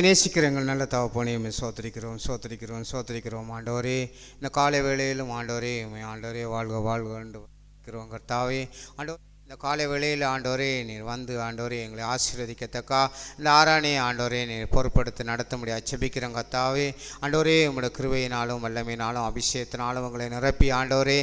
நேசிக்கிற எங்கள் நல்ல தகப்பனே சோத்திரிக்கிறோம் ஆண்டவரே. இந்த காலை வேளையிலும் ஆண்டவரே வாழ்க வாழ்கிறோம் கர்த்தாவே. ஆண்டவர் இந்த காலை வேளையில் ஆண்டவரே நீர் வந்து ஆண்டவரே எங்களை ஆசீர்வதிக்கத்தக்கா இந்த ஆராணி ஆண்டவரே நீர் பொறுப்படுத்தி நடத்த முடியாது செபிக்கிறோம் கர்த்தாவே. ஆண்டவரே உங்களோட கிருபையினாலும் வல்லமையினாலும் அபிஷேகத்தினாலும் உங்களை நிரப்பி ஆண்டவரே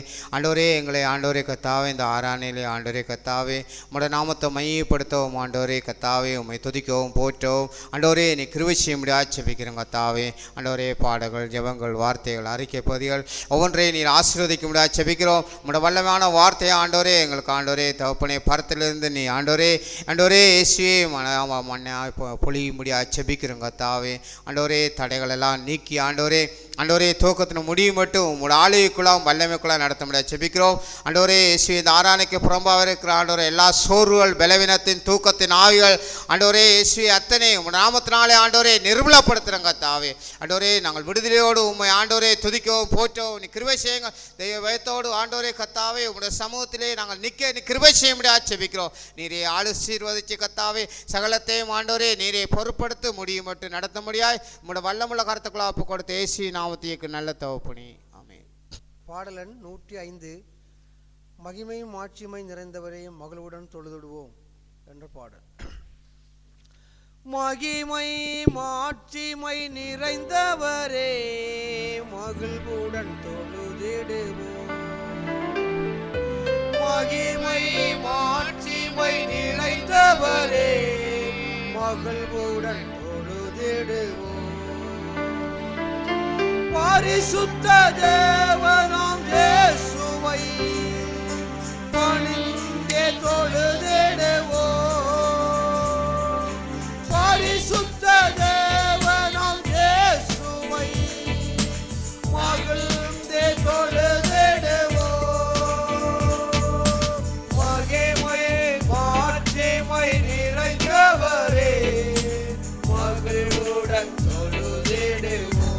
எங்களை ஆண்டவரே கர்த்தாவே இந்த ஆராணிலே ஆண்டவரே கர்த்தாவே உங்களோட நாமத்தை மையப்படுத்தவும் ஆண்டவரே கர்த்தாவே உண்மை துதிக்கவும் போற்றவும் ஆண்டவரே நீ கிருபை செய்ய முடியாது செபிக்கிறோம் கர்த்தாவே. ஆண்டவரே பாடல்கள் ஜெபங்கள் வார்த்தைகள் அறிக்கை பகுதிகள் ஒவ்வொன்றையும் நீர் ஆசீர்வதிக்க முடியாது செபிக்கிறோம். உங்களோட வல்லமையான வார்த்தையை ஆண்டவரே எங்களுக்கு ஆண்டவரே தகப்பனே பரத்திலிருந்து நீ ஆண்டவரே இயேசுவே மண்ணாய் பொழிய முடியாது செபிக்கிறோம் கர்த்தாவே. ஆண்டவரே தடைகளெல்லாம் நீக்கி ஆண்டவரே தூக்கத்தின் முடிவு மட்டும் உங்களோட ஆளுக்குள்ளாம் வல்லமைக்குள்ளாம் நடத்த முடியாது செபிக்கிறோம். ஆண்டவரே இயேசுவே இந்த ஆராதனைக்கு புறம்பாக இருக்கிற ஆண்டவரே எல்லா சோர்வுகள் பலவீனத்தின் தூக்கத்தின் ஆவிகள் ஆண்டவரே இயேசுவே அத்தனை உங்கள் நாமத்தினாலே ஆண்டவரே நிர்மலப்படுத்துகிறோம் கர்த்தாவே. ஆண்டவரே நாங்கள் விடுதலையோடு உண்மை ஆண்டவரே துதிக்கவும் போற்றவும் நீ கிருபை செய்யுங்க. தெய்வ பயத்தோடு ஆண்டவரே கர்த்தாவே உங்களுடைய சமூகத்திலே நாங்கள் நிற்க நீ கிருபை செய்ய முடியாது செபிக்கிறோம். நீரே ஆசீர்வதிச்சு கர்த்தாவே சகலத்தையும் ஆண்டவரே நீரே பொறுப்படுத்த முடியும் மட்டும் நடத்த முடியாது உங்களோட வல்லமுள்ள கருத்துக்களை ஒப்பு கொடுத்து ஏசி நாமத்திற்கு நல்ல தகப்பனே ஆமென். பாடலன் 105 மகிமையும் மாட்சிமை நிறைந்தவரையும் மகளுடன் தொழுதிடுவோம் என்ற பாடல். மகிமை மாட்சிமை நிறைந்தவரே மகிழ்வுடன் தொழுதிடுவோம். மகிமை மாட்சிமை நிறைந்தவரே மகிழ்வுடன் தொழுதிடுவோம். பரிசுத்த தேவனாம் இயேசுவை பணிந்தே தொழுதிடுவோம். பரிசுத்த தேவனாம் இயேசுவை மகிழ்ந்தே தொழுதிடுவோம். மகிமை மாட்சிமை நிறைந்தவரே மகிழ்வுடன் தொழுதிடுவோம்.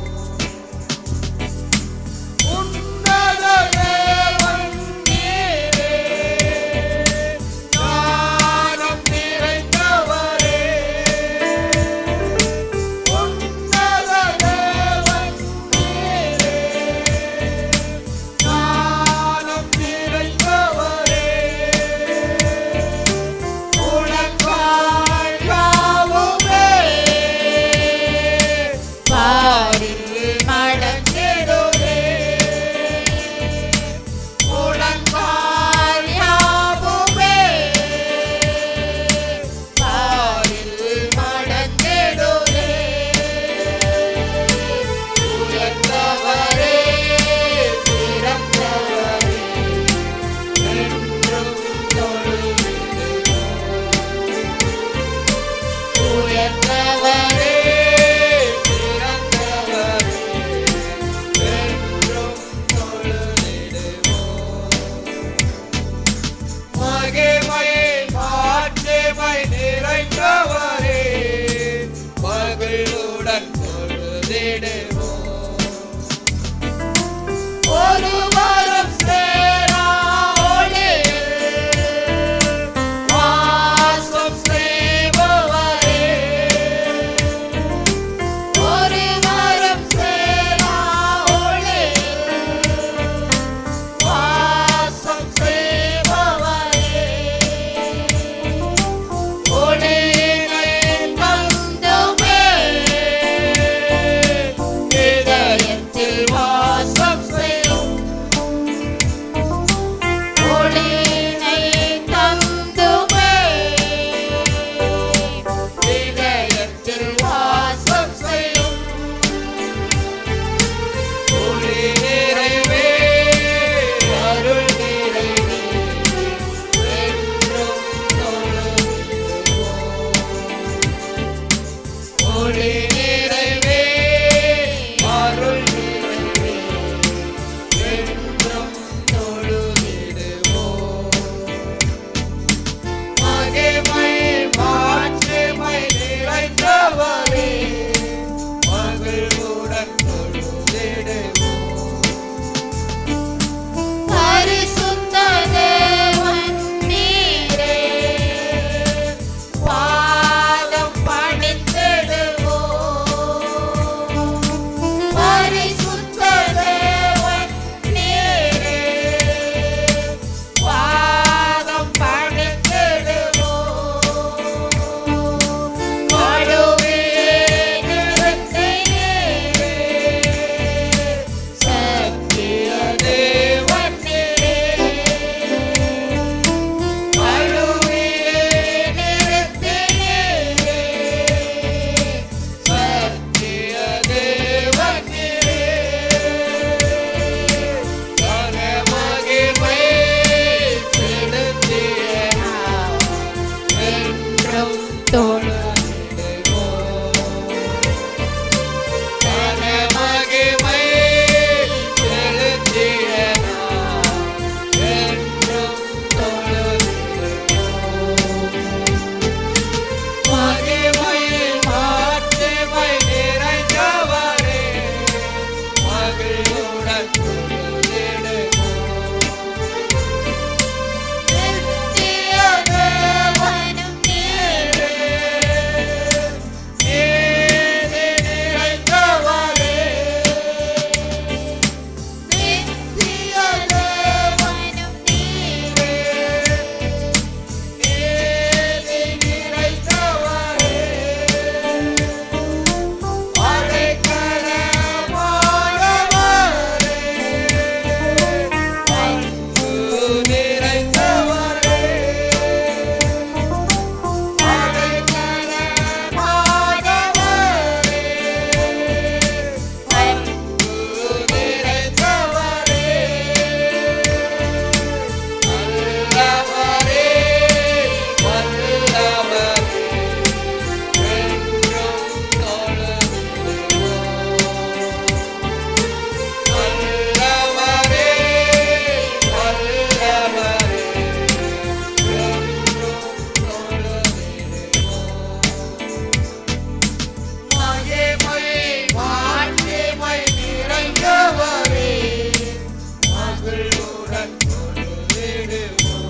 மகிழ்ச்சியுடன் தொழுதிடுவோம்.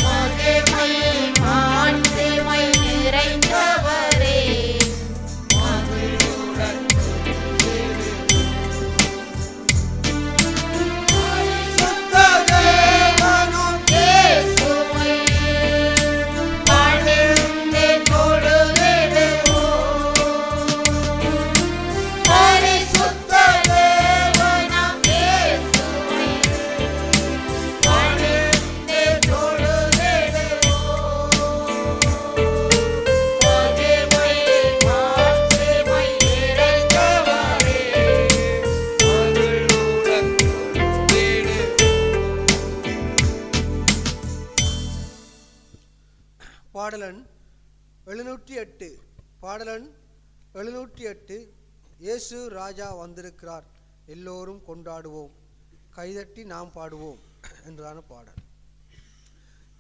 மகிமை மாட்சிமை நிறைந்தவரே, மகிழ்வுடன் பரிசுத்த தேவனும் இயேசுவை பணிந்து தொழுதிடுவோம். பரிசுத்த தேவனாம் இயேசுவை பணிந்து தொழுதிடுவோம். மகிமை மாட்சிமை நிறைந்தவரே, மகிழ்வுடன் தொழுதிடுவோம். பாடலன் 708 பாடலன் 708 இயேசு ராஜா வந்திருக்கிறார், எல்லோரும் கொண்டாடுவோம், கைதட்டி நாம் பாடுவோம் என்றான பாடல்.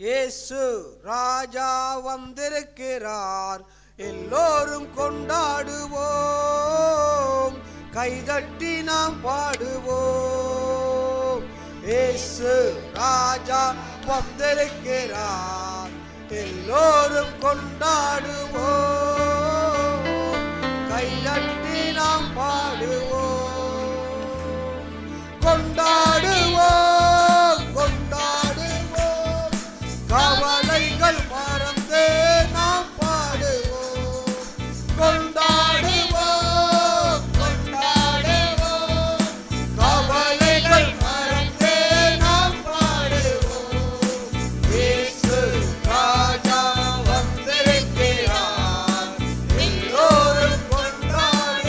இயேசு ராஜா வந்திருக்கிறார், எல்லோரும் கொண்டாடுவோம், கைதட்டி நாம் பாடுவோம். இயேசு ராஜா வந்திருக்கிறார், எல்லோரும் கொண்டாடுவோம், கைதட்டி நாம் பாடுவோம். கொண்டாடுவோம், கொண்டாடுவோம், கவலைகள் மறந்து நாம் பாடுவோம். கொண்டாடுவோம், கொண்டாடுவோம், கவலைகள் மறந்து நாம் பாடுவோம். இயேசு ராஜா வந்திருக்கிறார், எல்லோரும் கொண்டாடுவோம்,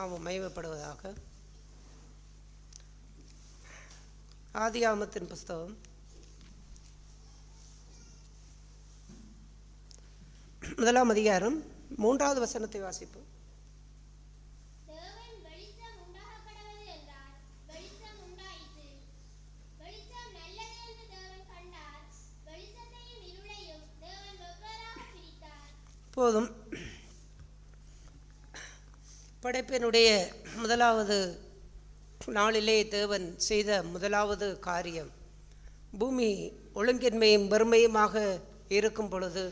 நாமம் மகிமைப்படுவதாக. ஆதியாகமத்தின் புஸ்தகம் 1 அதிகாரம் 3வது வசனத்தை வாசிப்போம். தேவன் வெளிச்சம் உண்டாகக்கடவது என்றார். வெளிச்சம் உண்டாயிற்று. வெளிச்சம் நல்லது என்று தேவன் கண்டார். வெளிச்சத்தையும் இருளையும் தேவன் வெவ்வேறாக பிரித்தார். போதும். படைப்பினுடைய முதலாவது நாளிலே தேவன் செய்த முதலாவது காரியம், பூமி ஒழுங்கின்மையும் வறுமையுமாக இருக்கும் பொழுது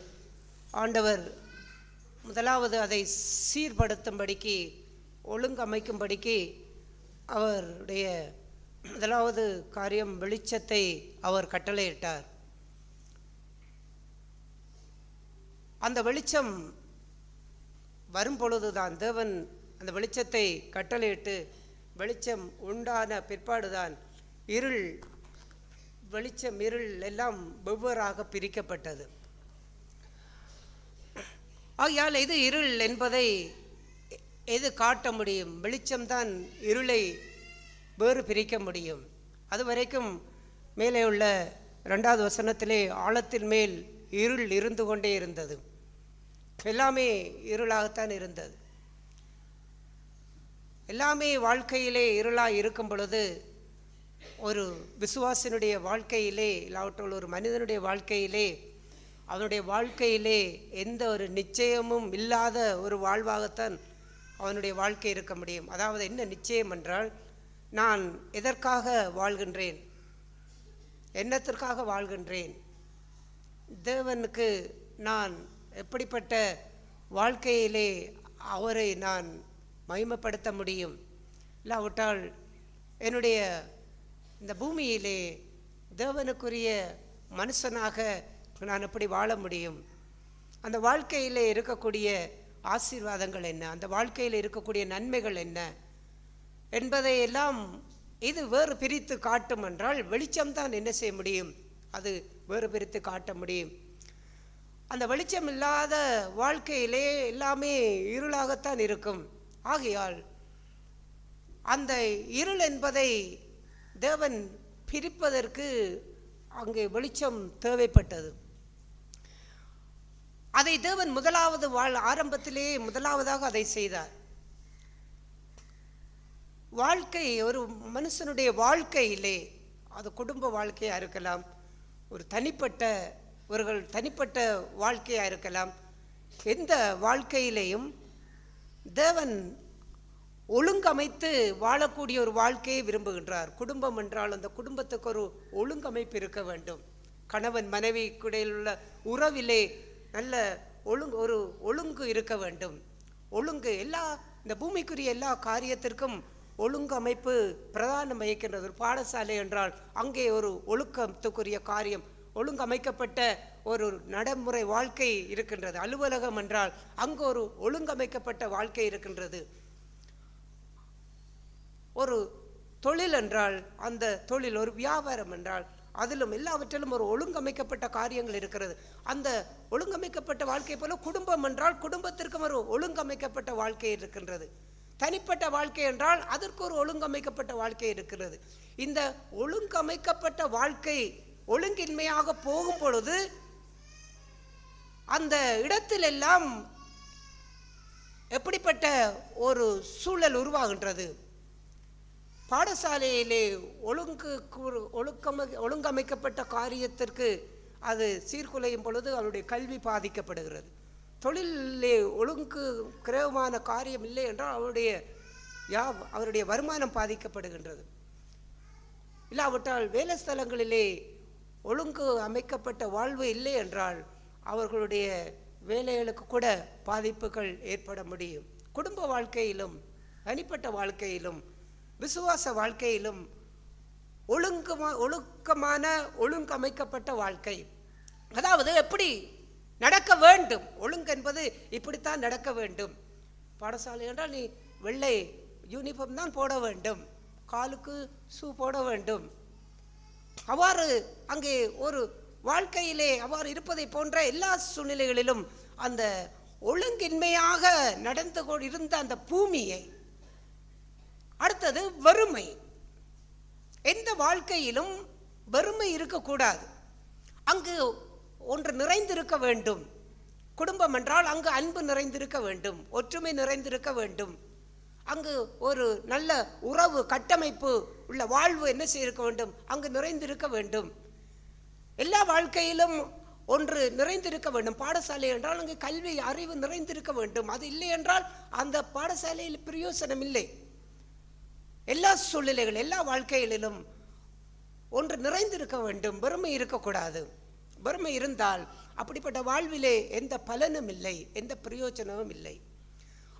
ஆண்டவர் முதலாவது அதை சீர்படுத்தும்படிக்கு, ஒழுங்கமைக்கும்படிக்கு அவருடைய முதலாவது காரியம் வெளிச்சத்தை அவர் கட்டளையிட்டார். அந்த வெளிச்சம் வரும் பொழுதுதான் தேவன் அந்த வெளிச்சத்தை கட்டளையிட்டு வெளிச்சம் உண்டான பிற்பாடுதான் வெளிச்சம் இருள் எல்லாம் வெவ்வேறாக பிரிக்கப்பட்டது. ஆகையால் இது இருள் என்பதை எது காட்ட முடியும்? வெளிச்சம்தான் இருளை வேறு பிரிக்க முடியும். அது வரைக்கும் மேலே உள்ள 2வது வசனத்திலே ஆழத்தின் மேல் இருள் இருந்து கொண்டே இருந்தது. எல்லாமே இருளாகத்தான் இருந்தது. எல்லாமே வாழ்க்கையிலே இருளாக இருக்கும் பொழுது ஒரு விசுவாசினுடைய வாழ்க்கையிலே, இல்லாவற்றால் ஒரு மனிதனுடைய வாழ்க்கையிலே, அவனுடைய வாழ்க்கையிலே எந்த ஒரு நிச்சயமும் இல்லாத ஒரு வாழ்வாகத்தான் அவனுடைய வாழ்க்கை இருக்க முடியும். அதாவது என்ன நிச்சயம் என்றால், நான் எதற்காக வாழ்கின்றேன், என்னத்திற்காக வாழ்கின்றேன், தேவனுக்கு நான் எப்படிப்பட்ட வாழ்க்கையிலே அவரை நான் மகிமைப்படுத்த முடியும், இல்லாவிட்டால் என்னுடைய இந்த பூமியிலே தேவனுக்குரிய மனுஷனாக நான் எப்படி வாழ முடியும், அந்த வாழ்க்கையிலே இருக்கக்கூடிய ஆசீர்வாதங்கள் என்ன, அந்த வாழ்க்கையில் இருக்கக்கூடிய நன்மைகள் என்ன என்பதை எல்லாம் இது வேறு பிரித்து காட்டும் என்றால் வெளிச்சம்தான் என்ன செய்ய முடியும், அது வேறு பிரித்து காட்ட முடியும். அந்த வெளிச்சம் இல்லாத வாழ்க்கையிலே எல்லாமே இருளாகத்தான் இருக்கும். ஆகையால் அந்த இருள் என்பதை தேவன் பிரிப்பதற்கு அங்கே வெளிச்சம் தேவைப்பட்டது. அதை தேவன் முதலாவது ஆரம்பத்திலே முதலாவதாக அதை செய்தார். வாழ்க்கை, ஒரு மனுஷனுடைய வாழ்க்கையிலே, அது குடும்ப வாழ்க்கையாக இருக்கலாம், ஒரு தனிப்பட்ட வாழ்க்கையாக இருக்கலாம், எந்த வாழ்க்கையிலேயும் தேவன் ஒழுங்கமைத்து வாழக்கூடிய ஒரு வாழ்க்கையை விரும்புகின்றார். குடும்பம் என்றால் அந்த குடும்பத்துக்கு ஒரு ஒழுங்கமைப்பு இருக்க வேண்டும். கணவன் மனைவி இடையிலுள்ள உறவிலே நல்ல ஒரு ஒழுங்கு இருக்க வேண்டும். ஒழுங்கு இந்த பூமிக்குரிய எல்லா காரியத்திற்கும் ஒழுங்கமைப்பு பிரதானம் வகிக்கின்றது. ஒரு பாடசாலை என்றால் அங்கே ஒரு ஒழுக்கத்துக்குரிய காரியம், ஒழுங்கமைக்கப்பட்ட ஒரு நடைமுறை வாழ்க்கை இருக்கின்றது. அலுவலகம் என்றால் அங்கு ஒரு ஒழுங்கமைக்கப்பட்ட வாழ்க்கை இருக்கின்றது. ஒரு தொழில் என்றால் அந்த தொழில், ஒரு வியாபாரம் என்றால் அதிலும் எல்லாவற்றிலும் ஒரு ஒழுங்கமைக்கப்பட்ட காரியங்கள் இருக்கிறது. அந்த ஒழுங்கமைக்கப்பட்ட வாழ்க்கை போல குடும்பம் என்றால் குடும்பத்திற்கும் ஒரு ஒழுங்கமைக்கப்பட்ட வாழ்க்கை இருக்கின்றது. தனிப்பட்ட வாழ்க்கை என்றால் அதற்கு ஒரு ஒழுங்கமைக்கப்பட்ட வாழ்க்கை இருக்கிறது. இந்த ஒழுங்கமைக்கப்பட்ட வாழ்க்கை ஒழுங்கின்மையாக போகும் பொழுது அந்த இடத்திலெல்லாம் எப்படிப்பட்ட ஒரு சூழல் உருவாகின்றது? பாடசாலையிலே ஒழுங்கமைக்கப்பட்ட காரியத்திற்கு அது சீர்குலையும் பொழுது அவருடைய கல்வி பாதிக்கப்படுகிறது. தொழிலே கிரகமான காரியம் இல்லை என்றால் அவருடைய வருமானம் பாதிக்கப்படுகின்றது. இல்லாவிட்டால் வேலை ஸ்தலங்களிலே ஒழுங்கு அமைக்கப்பட்ட வாழ்வு இல்லை என்றால் அவர்களுடைய வேலைகளுக்கு கூட பாதிப்புகள் ஏற்பட முடியும். குடும்ப வாழ்க்கையிலும் தனிப்பட்ட வாழ்க்கையிலும் விசுவாச வாழ்க்கையிலும் ஒழுக்கமான ஒழுங்கமைக்கப்பட்ட வாழ்க்கை, அதாவது எப்படி நடக்க வேண்டும், ஒழுங்கு என்பது இப்படித்தான் நடக்க வேண்டும். பாடசாலை என்றால் நீ வெள்ளை யூனிஃபார்ம் தான் போட வேண்டும், காலுக்கு ஷூ போட வேண்டும். அவ்வாறு அங்கே ஒரு வாழ்க்கையிலே அவ்வாறு இருப்பதை போன்ற எல்லா சூழ்நிலைகளிலும் அந்த ஒழுங்கின்மையாக நடந்து இருந்த அந்த பூமியை வெறுமை. எந்த வாழ்க்கையிலும் வெறுமை இருக்கக்கூடாது. அங்கு ஒன்று நிறைந்திருக்க வேண்டும். குடும்பம் என்றால் அங்கு அன்பு நிறைந்திருக்க வேண்டும், ஒற்றுமை நிறைந்திருக்க வேண்டும். அங்கு ஒரு நல்ல உறவு கட்டமைப்பு உள்ள வாழ்வு என்ன செய்திருக்க வேண்டும், அங்கு நிறைந்திருக்க வேண்டும். எல்லா வாழ்க்கையிலும் ஒன்று நிறைந்திருக்க வேண்டும். பாடசாலை என்றால் அங்கு கல்வி அறிவு நிறைந்திருக்க வேண்டும். அது இல்லை என்றால் அந்த பாடசாலையில் பிரயோசனம் இல்லை. எல்லா சூழ்நிலைகள் எல்லா வாழ்க்கையிலும் ஒன்று நிறைந்திருக்க வேண்டும். வெறுமை இருக்கக்கூடாது. வெறுமை இருந்தால் அப்படிப்பட்ட வாழ்விலே எந்த பலனும் இல்லை, எந்த பிரயோஜனமும் இல்லை.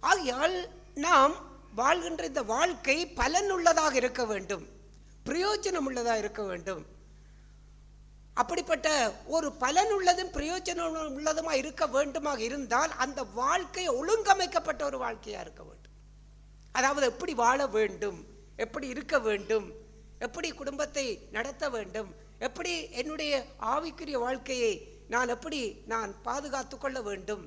ஆகையால் நாம் வாழ்கின்ற இந்த வாழ்க்கை பலனுள்ளதாக இருக்க வேண்டும், பிரயோஜனம் உள்ளதாக இருக்க வேண்டும். அப்படிப்பட்ட ஒரு பலனுள்ளதும் பிரயோஜனம் உள்ளதுமா இருக்க வேண்டுமாக இருந்தால் அந்த வாழ்க்கை ஒழுங்கமைக்கப்பட்ட ஒரு வாழ்க்கையா இருக்க வேண்டும். அதாவது எப்படி வாழ வேண்டும், எப்படி இருக்க வேண்டும், எப்படி குடும்பத்தை நடத்த வேண்டும், எப்படி என்னுடைய ஆவிக்குரிய வாழ்க்கையை நான் பாதுகாத்து கொள்ள வேண்டும்,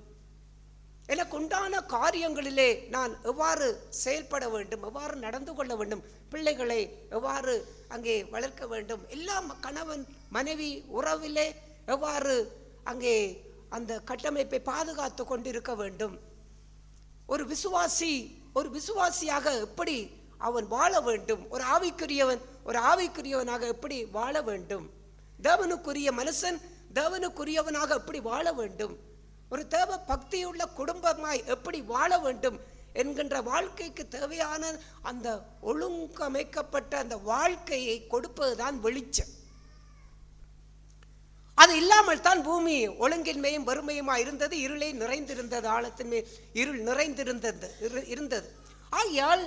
எனக்கு உண்டான காரியங்களிலே நான் எவ்வாறு செயல்பட வேண்டும், எவ்வாறு நடந்து கொள்ள வேண்டும், பிள்ளைகளை எவ்வாறு அங்கே வளர்க்க வேண்டும், எல்லாம் கணவன் மனைவி உறவிலே எவ்வாறு அங்கே அந்த கட்டமைப்பை பாதுகாத்து கொண்டிருக்க வேண்டும். ஒரு விசுவாசியாக எப்படி அவன் வாழ வேண்டும், ஒரு ஆவிக்குரியவனாக எப்படி வாழ வேண்டும், தேவனுக்குரிய மனுஷன் தேவனுக்குரியவனாக எப்படி வாழ வேண்டும், ஒரு தேவ பக்தியுள்ள குடும்பமாய் எப்படி வாழ வேண்டும் என்கின்ற வாழ்க்கைக்கு தேவையான அந்த ஒழுங்கமைக்கப்பட்ட அந்த வாழ்க்கையை கொடுப்பதுதான் வெளிச்சம். அது இல்லாமல் தான் பூமி ஒழுங்கின்மையும் வறுமையுமா இருந்தது, இருளை நிறைந்திருந்தது, ஆழத்தின் மேல் இருள் நிறைந்திருந்தது. ஆகையால்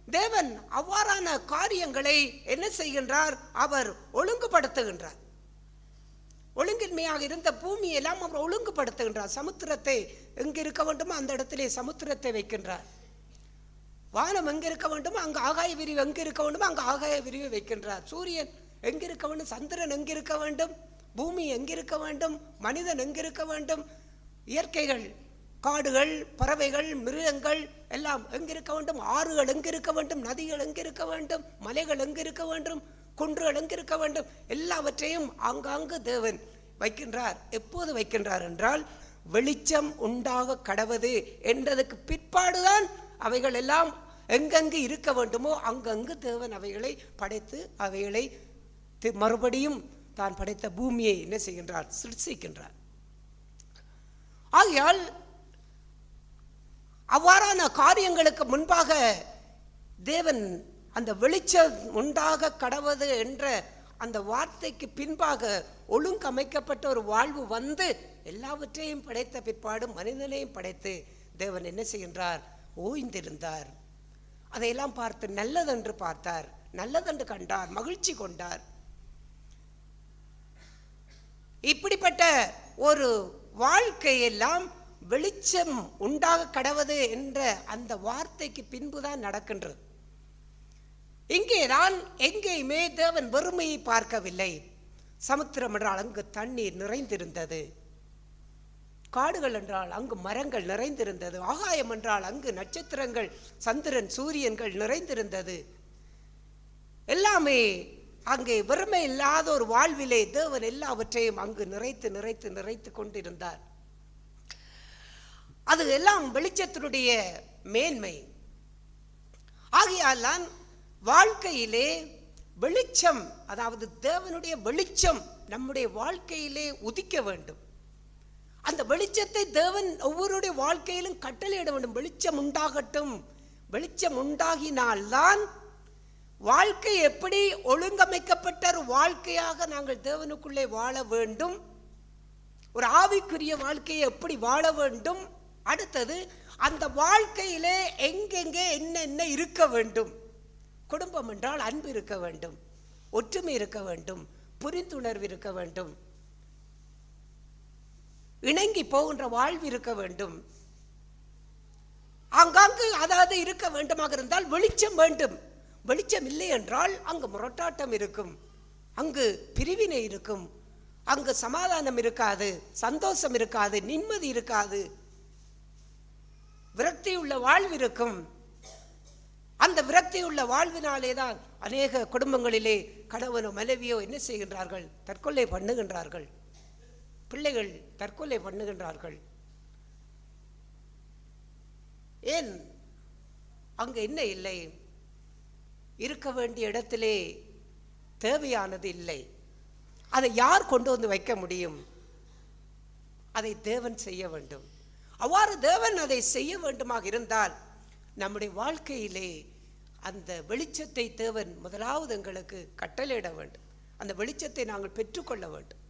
தேவன் அவ்வாறான காரியங்களை என்ன செய்கின்றார், அவர் ஒழுங்குபடுத்துகின்றார். ஒழுங்கின்மையாக இருந்த பூமியெல்லாம் அவர் ஒழுங்குபடுத்துகின்றார். சமுத்திரத்தை எங்கு இருக்க வேண்டுமோ அந்த இடத்திலே சமுத்திரத்தை வைக்கின்றார். வானம் எங்கு இருக்க வேண்டுமோ அங்கு ஆகாய விரிவு எங்கு இருக்க வேண்டுமோ அங்கு ஆகாய விரிவு வைக்கின்றார். சூரியன் எங்கு இருக்க வேண்டும், சந்திரன் எங்கு இருக்க வேண்டும், பூமி எங்கிருக்க வேண்டும், மனிதன் எங்கிருக்க வேண்டும், இயற்கைகள் காடுகள் பறவைகள் மிருகங்கள் எல்லாம் எங்கிருக்க வேண்டும், ஆறுகள் எங்கிருக்க வேண்டும், நதிகள் எங்கிருக்க வேண்டும், மலைகள் எங்கிருக்க வேண்டும், குன்றுகள் எங்கிருக்க வேண்டும், எல்லாவற்றையும் ஆங்காங்கு தேவன் வைக்கின்றார். எப்போது வைக்கின்றார் என்றால் வெளிச்சம் உண்டாக கடவது என்றதுக்கு பிற்பாடுதான் அவைகள் எல்லாம் எங்கெங்கு இருக்க வேண்டுமோ அங்கங்கு தேவன் அவைகளை படைத்து அவைகளை மறுபடியும் தான் படைத்த பூமியை என்ன செய்கின்றார், சிருஷ்டிக்கின்றார். ஆகையால் அவ்வாறான காரியங்களுக்கு முன்பாக தேவன் அந்த வெளிச்சம் உண்டாக கடவது என்ற அந்த வார்த்தைக்கு பின்பாக ஒழுங்கமைக்கப்பட்ட ஒரு வாழ்வு வந்து எல்லாவற்றையும் படைத்த பிற்பாடு மனிதனையும் படைத்து தேவன் என்ன செய்கின்றார், ஓய்ந்திருந்தார். அதையெல்லாம் பார்த்து நல்லதென்று பார்த்தார், நல்லதென்று கண்டார், மகிழ்ச்சி கொண்டார். இப்படிப்பட்ட ஒரு வாழ்க்கையெல்லாம் வெளிச்சம் உண்டாக கடவது என்ற அந்த வார்த்தைக்கு பின்புதான் நடக்கின்றது. இங்கேதான் எங்கேயுமே தேவன் வறுமையை பார்க்கவில்லை. சமுத்திரம் என்றால் அங்கு தண்ணீர் நிறைந்திருந்தது, காடுகள் என்றால் அங்கு மரங்கள் நிறைந்திருந்தது, ஆகாயம் என்றால் அங்கு நட்சத்திரங்கள் சந்திரன் சூரியன்கள் நிறைந்திருந்தது. எல்லாமே அங்கே வறுமை இல்லாத ஒரு வாழ்விலே தேவன் எல்லாவற்றையும் அங்கு நிறைத்து நிறைத்து நிறைத்து கொண்டிருந்தார். அது எல்லாம் வெளிச்சத்தினுடைய மேன்மை. ஆகையால் வாழ்க்கையிலே வெளிச்சம், அதாவது தேவனுடைய வெளிச்சம் நம்முடைய வாழ்க்கையிலே உதிக்க வேண்டும். அந்த வெளிச்சத்தை தேவன் ஒவ்வொருடைய வாழ்க்கையிலும் கட்டளையிட வேண்டும். வெளிச்சம் உண்டாகட்டும். வெளிச்சம் உண்டாகினால்தான் வாழ்க்கை எப்படி ஒழுங்கமைக்கப்பட்ட ஒரு வாழ்க்கையாக நாங்கள் தேவனுக்குள்ளே வாழ வேண்டும், ஒரு ஆவிக்குரிய வாழ்க்கையை எப்படி வாழ வேண்டும், அடுத்தது அந்த வாழ்க்கையிலே எங்கெங்கே என்ன இருக்க வேண்டும். குடும்பம் என்றால் அன்பு இருக்க வேண்டும், ஒற்றுமை இருக்க வேண்டும், புரிந்துணர்வு இருக்க வேண்டும், இணங்கி போகின்ற வாழ்வு இருக்க வேண்டும். ஆங்காங்கு அதாவது இருக்க வேண்டுமாக இருந்தால் வெளிச்சம் வேண்டும். வெளிச்சம் இல்லை என்றால் அங்கு முரட்டாட்டம் இருக்கும், அங்கு பிரிவினை இருக்கும், அங்கு சமாதானம் இருக்காது, சந்தோஷம் இருக்காது, நிம்மதி இருக்காது, விரக்தியுள்ள வாழ்வு இருக்கும். அந்த விரக்தியுள்ள வாழ்வினாலே தான் அநேக குடும்பங்களிலே கணவனோ மனைவியோ என்ன செய்கின்றார்கள்? தற்கொலை பண்ணுகின்றார்கள். பிள்ளைகள் தற்கொலை பண்ணுகின்றார்கள். ஏன்? அங்கு என்ன இல்லை? இருக்க வேண்டிய இடத்திலே தேவையானது இல்லை. அதை யார் கொண்டு வந்து வைக்க முடியும்? அதை தேவன் செய்ய வேண்டும். அவ்வாறு தேவன் அதை செய்ய வேண்டுமாக இருந்தால் நம்முடைய வாழ்க்கையிலே அந்த வெளிச்சத்தை தேவன் முதலாவது எங்களுக்கு கட்டளையிட வேண்டும். அந்த வெளிச்சத்தை நாங்கள் பெற்றுக்கொள்ள வேண்டும்.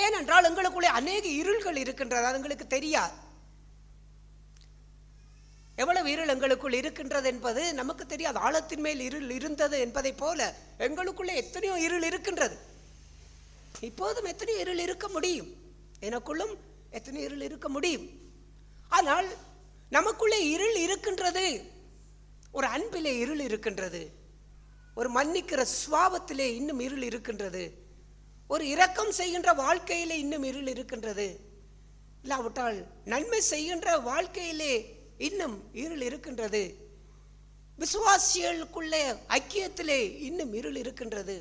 ஏனென்றால் எங்களுக்குள்ளே அநேக இருள்கள் இருக்கின்றது, அது எங்களுக்கு தெரியாது. எவ்வளவு இருள் எங்களுக்குள் இருக்கின்றது என்பது நமக்கு தெரியாது. ஆழத்தின் மேல் இருள் இருந்தது என்பதை போல எங்களுக்குள்ளே எத்தனையோ இருள் இருக்கின்றது. இப்போதும் எத்தனையோ இருள் இருக்க முடியும், எனக்குள்ளும் எத்தனையோ இருள் இருக்க முடியும். ஆனால் நமக்குள்ளே இருள் இருக்கின்றது. ஒரு அன்பிலே இருள் இருக்கின்றது, ஒரு மன்னிக்கிற சுவாபத்திலே இன்னும் இருள் இருக்கின்றது, ஒரு இரக்கம் செய்கின்ற வாழ்க்கையிலே இன்னும் இருள் இருக்கின்றது. இல்லாவிட்டால் நன்மை செய்கின்ற வாழ்க்கையிலே இன்னும் இருள் இருக்கின்றது. விசுவாசிகளுக்குள்ளே ஐக்கியத்திலே இன்னும் இருள் இருக்கின்றது.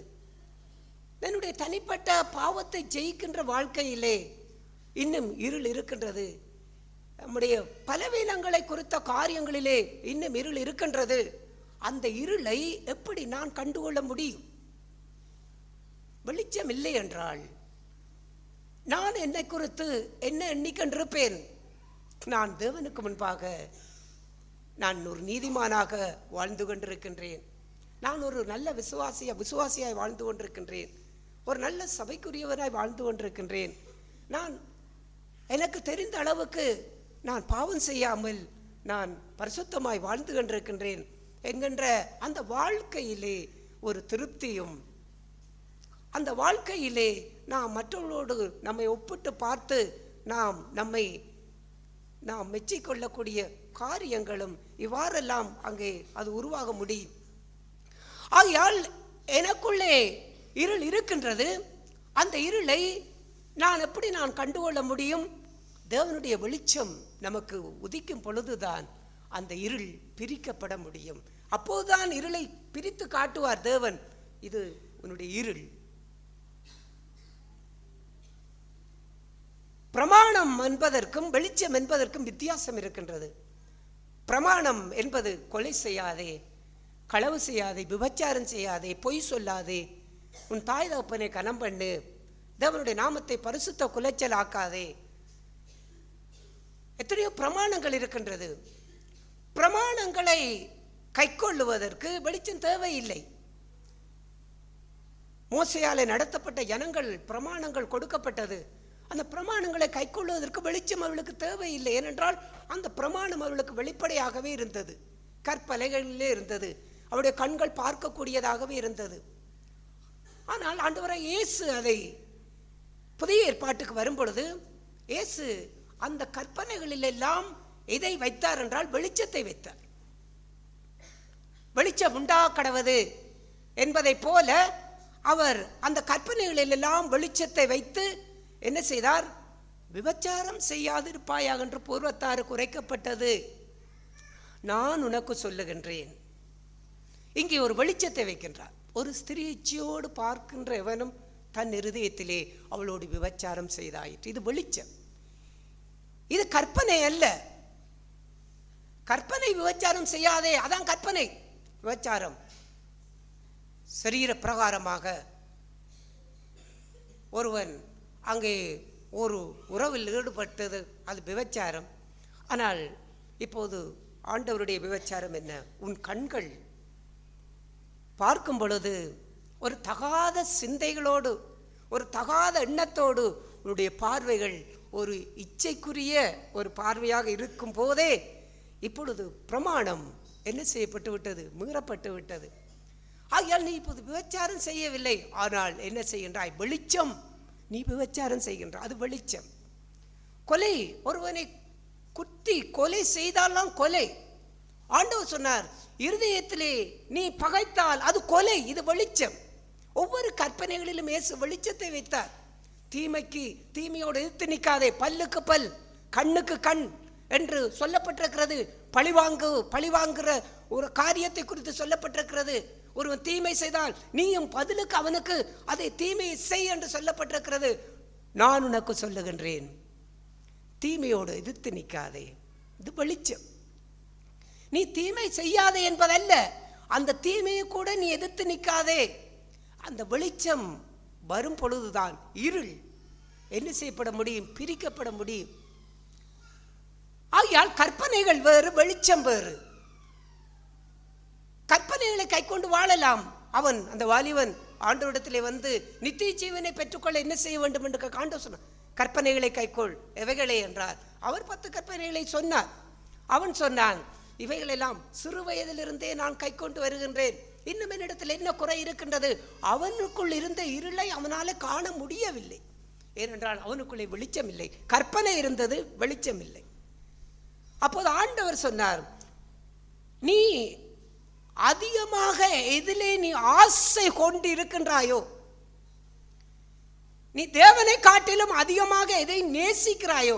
என்னுடைய தனிப்பட்ட பாவத்தை ஜெயிக்கின்ற வாழ்க்கையிலே இன்னும் இருள் இருக்கின்றது. நம்முடைய பலவீனங்களை குறித்த காரியங்களிலே இன்னும் இருள் இருக்கின்றது. அந்த இருளை எப்படி நான் கண்டுகொள்ள முடியும்? வெளிச்சம் இல்லை என்றால் நான் என்னை குறித்து என்ன எண்ணிக்கொண்டிருப்பேன்? நான் தேவனுக்கு முன்பாக நான் ஒரு நீதிமானாக வாழ்ந்து கொண்டிருக்கின்றேன், நான் ஒரு நல்ல விசுவாசியாய் வாழ்ந்து கொண்டிருக்கின்றேன், ஒரு நல்ல சபைக்குரியவராய் வாழ்ந்து கொண்டிருக்கின்றேன், நான் எனக்கு தெரிந்த அளவுக்கு நான் பாவம் செய்யாமல் நான் பரிசுத்தமாய் வாழ்ந்து கொண்டிருக்கின்றேன் என்கின்ற அந்த வாழ்க்கையிலே ஒரு திருப்தியும், அந்த வாழ்க்கையிலே நாம் மற்றவர்களோடு நம்மை ஒப்பிட்டு பார்த்து நாம் மெச்சிக்கொள்ளக்கூடிய காரியங்களும் இவ்வாறெல்லாம் அங்கே அது உருவாக முடியும். ஆகையால் எனக்குள்ளே இருள் இருக்கின்றது. அந்த இருளை நான் எப்படி கண்டுகொள்ள முடியும்? தேவனுடைய வெளிச்சம் நமக்கு உதிக்கும் பொழுதுதான் அந்த இருள் பிரிக்கப்பட முடியும். அப்போதுதான் இருளை பிரித்து காட்டுவார் தேவன். இது உன்னுடைய இருள். பிரமாணம் என்பதற்கும் வெளிச்சம் என்பதற்கும் வித்தியாசம் இருக்கின்றது. பிரமாணம் என்பது கொலை செய்யாதே, களவு செய்யாதே, விபச்சாரம் செய்யாதே, பொய் சொல்லாதே, உன் தாய் தகப்பனை கனம் பண்ணு, தேவனுடைய நாமத்தை பரிசுத்த குலைச்சல் ஆக்காதே. எத்தனையோ பிரமாணங்கள் இருக்கின்றது. பிரமாணங்களை கைக்கொள்ளுவதற்கு வெளிச்சம் தேவையில்லை. மோசேயாலே நடத்தப்பட்ட ஜனங்கள் பிரமாணங்கள் கொடுக்கப்பட்டது. அந்த பிரமாணங்களை கைக்கொள்வதற்கு வெளிச்சம் அவளுக்கு தேவையில்லை. ஏனென்றால் அந்த பிரமாணம் அவளுக்கு வெளிப்படையாகவே இருந்தது, கற்பலைகளிலே இருந்தது, அவருடைய கண்கள் பார்க்கக்கூடியதாகவே இருந்தது. ஆனால் ஆண்டவராய் இயேசு அதை புதிய ஏற்பாட்டுக்கு வரும் பொழுது இயேசு அந்த கற்பனைகளில் எல்லாம் எதை வைத்தார் என்றால் வெளிச்சத்தை வைத்தார். வெளிச்சம் உண்டா கடவது என்பதை போல அவர் அந்த கற்பனைகளில் எல்லாம் வெளிச்சத்தை வைத்து என்ன செய்தார்? விபச்சாரம் செய்யாதிருப்பாயாக என்று பூர்வத்தாருக்கு உரைக்கப்பட்டது. நான் உனக்கு சொல்லுகின்றேன். இங்கே ஒரு வெளிச்சத்தை வைக்கின்றார். ஒரு ஸ்திரீ இச்சையோடு பார்க்கின்ற எவனும் தன் இருதயத்திலே அவளோடு விபச்சாரம் செய்தாயிற்று. இது வெளிச்சம், இது கற்பனை அல்ல. கற்பனை விபச்சாரம் செய்யாதே, அதான் கற்பனை. விபச்சாரம் சரீர பிரகாரமாக ஒருவன் அங்கே ஒரு உறவில் ஈடுபட்டது, அது விபச்சாரம். ஆனால் இப்போது ஆண்டவருடைய விபச்சாரம் என்ன? உன் கண்கள் பார்க்கும் பொழுது ஒரு தகாத சிந்தைகளோடு, ஒரு தகாத எண்ணத்தோடு உன்னுடைய பார்வைகள் ஒரு இச்சைக்குரிய ஒரு பார்வையாக இருக்கும் போதே இப்பொழுது பிரமாணம் என்ன செய்யப்பட்டு விட்டது? மீறப்பட்டு விட்டது. ஆகையால் நீ இப்போது விபச்சாரம் செய்யவில்லை, ஆனால் என்ன செய்கின்றாய்? வெளிச்சம். நீ விபச்சாரம் செய்கின்றாய், அது வெளிச்சம். கொலை, ஒருவனை குத்தி கொலை செய்தாலாம் கொலை. ஆண்டவர் சொன்னார், இருதயத்திலே நீ பகைத்தால் அது கொலை, இது வெளிச்சம். ஒவ்வொரு கற்பனைகளிலும் இயேசு வெளிச்சத்தை வைத்தார். தீமைக்கு தீமையோடு எதிர்த்து நிற்காதே, பல்லுக்கு பல், கண்ணுக்கு கண் என்று சொல்லப்பட்டிருக்கிறது. பழிவாங்குகிற ஒரு காரியத்தை குறித்து சொல்லப்பட்டிருக்கிறது. ஒருவன் தீமை செய்தால் நீயும் பதிலுக்கு அவனுக்கு அதை தீமையை செய் என்று சொல்லப்பட்டிருக்கிறது. நான் உனக்கு சொல்லுகின்றேன், தீமையோடு எதிர்த்து நிற்காதே. இது வெளிச்சம். நீ தீமை செய்யாதே என்பதல்ல, அந்த தீமையை கூட நீ எதிர்த்து நிற்காதே. அந்த வெளிச்சம் வரும் பொழுதுதான் இருள் என்ன செய்யப்பட முடியும்? பிரிக்கப்பட முடியும். ஆகையால் கற்பனைகள் வேறு, வெளிச்சம் வேறு. கற்பனைகளை கை கொண்டு வாழலாம். அவன் அந்த வாலிபன் ஆண்டவரிடத்திலே வந்து நித்திய ஜீவனை பெற்றுக்கொள்ள என்ன செய்ய வேண்டும் என்று ஆண்டவர் சொன்னார். கற்பனைகளை கைக்கொள். எவைகளே என்றார். அவர் 10 கற்பனைகளை சொன்னார். அவன் சொன்னான், இவைகளெல்லாம் சிறு வயதிலிருந்தே நான் கை கொண்டு வருகின்றேன். இன்னும் என்னிடத்தில் என்ன குறை இருக்கின்றது? அவனுக்குள் இருந்த இருளை அவனால காண முடியவில்லை. ஏனென்றால் அவனுக்குள்ளே வெளிச்சம் இல்லை. கற்பனை இருந்தது, வெளிச்சம் இல்லை. அப்போது ஆண்டவர் சொன்னார், நீ அதிகமாக எதிலே நீ ஆசை கொண்டு இருக்கின்றாயோ, நீ தேவனை காட்டிலும் அதிகமாக எதை நேசிக்கிறாயோ,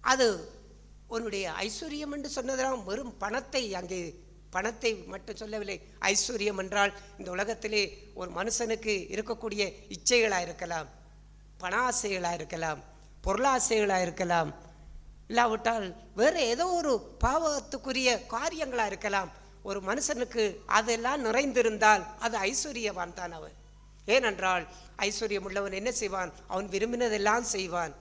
அது உன்னுடைய ஐஸ்வர்யம் என்று சொன்னதெல்லாம் வெறும் பணத்தை, அங்கே பணத்தை மட்டும் சொல்லவில்லை. ஐஸ்வர்யம் என்றால் இந்த உலகத்திலே ஒரு மனுஷனுக்கு இருக்கக்கூடிய இச்சைகளாக இருக்கலாம், பண ஆசைகளாக இருக்கலாம், பொருளாசைகளாக இருக்கலாம், இல்லாவிட்டால் வேறு ஏதோ ஒரு பாவத்துக்குரிய காரியங்களாக இருக்கலாம். ஒரு மனுஷனுக்கு அதெல்லாம் நிறைந்திருந்தால் அது ஐஸ்வர்யவான் தான் அவன். ஏனென்றால் ஐஸ்வர்யம் உள்ளவன் என்ன செய்வான்? அவன் விரும்பினதெல்லாம் செய்வான்,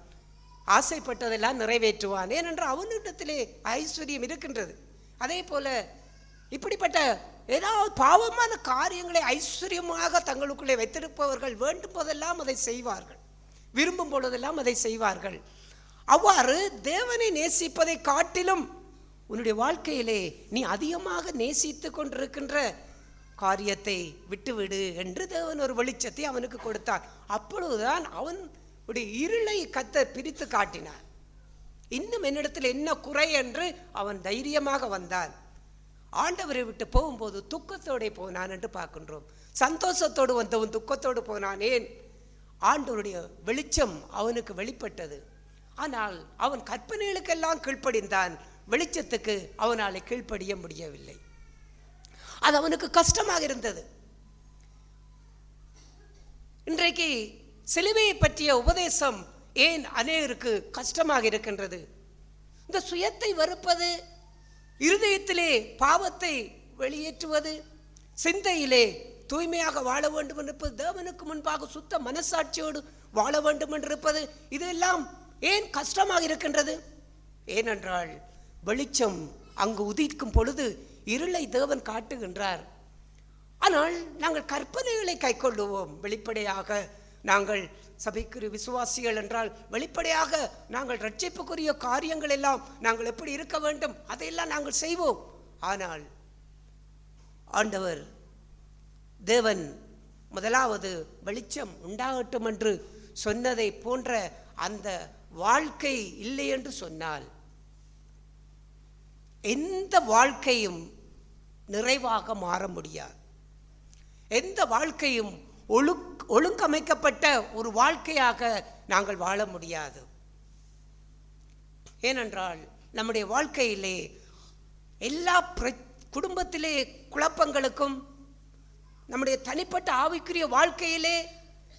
ஆசைப்பட்டதெல்லாம் நிறைவேற்றுவான். ஏனென்றால் அவனிடத்திலே ஐஸ்வர்யம் இருக்கின்றது. அதே போல இப்படிப்பட்ட ஏதாவது பாவமான காரியங்களை ஐஸ்வர்யமாக தங்களுக்குள்ளே வைத்திருப்பவர்கள் வேண்டும் போதெல்லாம் அதை செய்வார்கள், விரும்பும் பொழுதெல்லாம் அதை செய்வார்கள். அவ்வாறு தேவனை நேசிப்பதை காட்டிலும் உன்னுடைய வாழ்க்கையிலே நீ அதிகமாக நேசித்து கொண்டிருக்கின்ற காரியத்தை விட்டுவிடு என்று தேவன் ஒரு வெளிச்சத்தை அவனுக்கு கொடுத்தார். அப்பொழுதுதான் அவனுடைய இருளை கர்த்தர் பிரித்து காட்டினார். இன்னும் என்னிடத்தில் என்ன குறை என்று அவன் தைரியமாக வந்தான். ஆண்டவரை விட்டு போகும்போது துக்கத்தோடு போனான் என்று பார்க்கின்றோம். சந்தோஷத்தோடு வந்தவன் துக்கத்தோடு போனான். ஏன்? ஆண்டவருடைய வெளிச்சம் அவனுக்கு வெளிப்பட்டது. ஆனால் அவன் கற்பனைகளுக்கெல்லாம் கீழ்ப்படிந்தான், வெளிச்சத்துக்கு அவனாலே கீழ்ப்படிய முடியவில்லை. அது அவனுக்கு கஷ்டமாக இருந்தது. இன்றைக்கு சிலுவையை பற்றிய உபதேசம் ஏன் அநேகருக்கு கஷ்டமாக இருக்கின்றது? இந்த சுயத்தை வெறுப்பது, இருதயத்திலே பாவத்தை வெளியேற்றுவது, சிந்தையிலே தூய்மையாக வாழ வேண்டும் என்றிருப்பது, தேவனுக்கு முன்பாக சுத்த மனசாட்சியோடு வாழ வேண்டும் என்றிருப்பது, இதெல்லாம் ஏன் கஷ்டமாக இருக்கின்றது? ஏனென்றால் வெளிச்சம் அங்கு உதிக்கும் பொழுது இருளை தேவன் காட்டுகின்றார். ஆனால் நாங்கள் கற்பனைகளை கை கொள்ளுவோம். வெளிப்படையாக நாங்கள் சபைக்குரிய விசுவாசிகள் என்றால் வெளிப்படையாக நாங்கள் ரட்சிப்புக்குரிய காரியங்கள் எல்லாம் நாங்கள் எப்படி இருக்க வேண்டும் அதையெல்லாம் நாங்கள் செய்வோம். ஆனால் ஆண்டவர் தேவன் முதலாவது வெளிச்சம் உண்டாகட்டும் என்று சொன்னதை போன்ற அந்த வாழ்க்கை இல்லை என்று சொன்னால் எந்த வாழ்க்கையும் நிறைவாக மாற முடியாது. எந்த வாழ்க்கையும் ஒழுங்கமைக்கப்பட்ட ஒரு வாழ்க்கையாக நாங்கள் வாழ முடியாது. ஏனென்றால் நம்முடைய வாழ்க்கையிலே எல்லா குடும்பத்திலே குழப்பங்களுக்கும், நம்முடைய தனிப்பட்ட ஆவிக்குரிய வாழ்க்கையிலே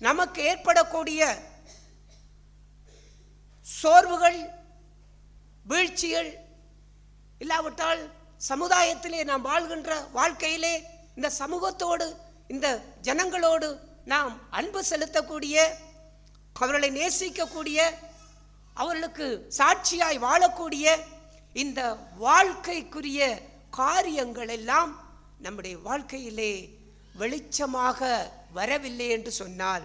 நமக்கு ஏற்படக்கூடிய சோர்வுகள், வீழ்ச்சிகள், இல்லாவிட்டால் சமுதாயத்திலே நாம் வாழ்கின்ற வாழ்க்கையிலே இந்த சமூகத்தோடு, இந்த ஜனங்களோடு நாம் அன்பு செலுத்தக்கூடிய, அவர்களை நேசிக்கக்கூடிய, அவர்களுக்கு சாட்சியாய் வாழக்கூடிய இந்த வாழ்க்கைக்குரிய காரியங்கள் எல்லாம் நம்முடைய வாழ்க்கையிலே வெளிச்சமாக வரவில்லை என்று சொன்னால்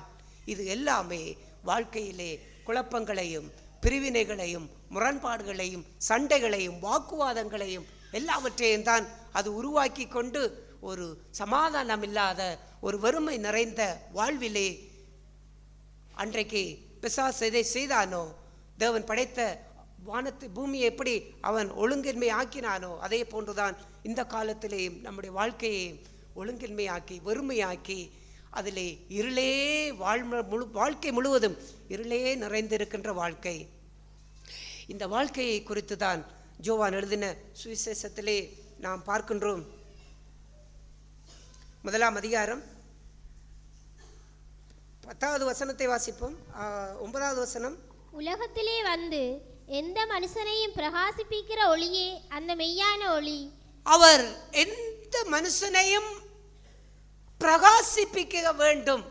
இது எல்லாமே வாழ்க்கையிலே குழப்பங்களையும், பிரிவினைகளையும், முரண்பாடுகளையும், சண்டைகளையும், வாக்குவாதங்களையும் எல்லாவற்றையும் தான் அது உருவாக்கி கொண்டு ஒரு சமாதானம் இல்லாத ஒரு வறுமை நிறைந்த வாழ்விலே அன்றைக்கு பிசாசு எதை செய்தானோ, தேவன் படைத்த வானத்தை பூமியை எப்படி அவன் ஒழுங்கின்மை ஆக்கினானோ அதே போன்றுதான் இந்த காலத்திலேயும் நம்முடைய வாழ்க்கையை ஒழுங்கின்மையாக்கி வெறுமையாக்கி அதிலே இருளே வாழ்க்கை முழுவதும் இருளே நிறைந்திருக்கின்ற வாழ்க்கை. இந்த வாழ்க்கையை குறித்து தான் யோவான் எழுதின சுவிசேஷத்திலே நாம் பார்க்கின்றோம். முதலாம் அதிகாரம் 10வது வசனத்தை வாசிப்போம். 9வது வசனம். உலகத்திலே வந்து எந்த மனுஷனையும் பிரகாசிப்பிக்கிற ஒளியே அந்த மெய்யான ஒளி. அவர் எந்த மனுஷனையும் பிரகாசிப்பிக்க வேண்டும்.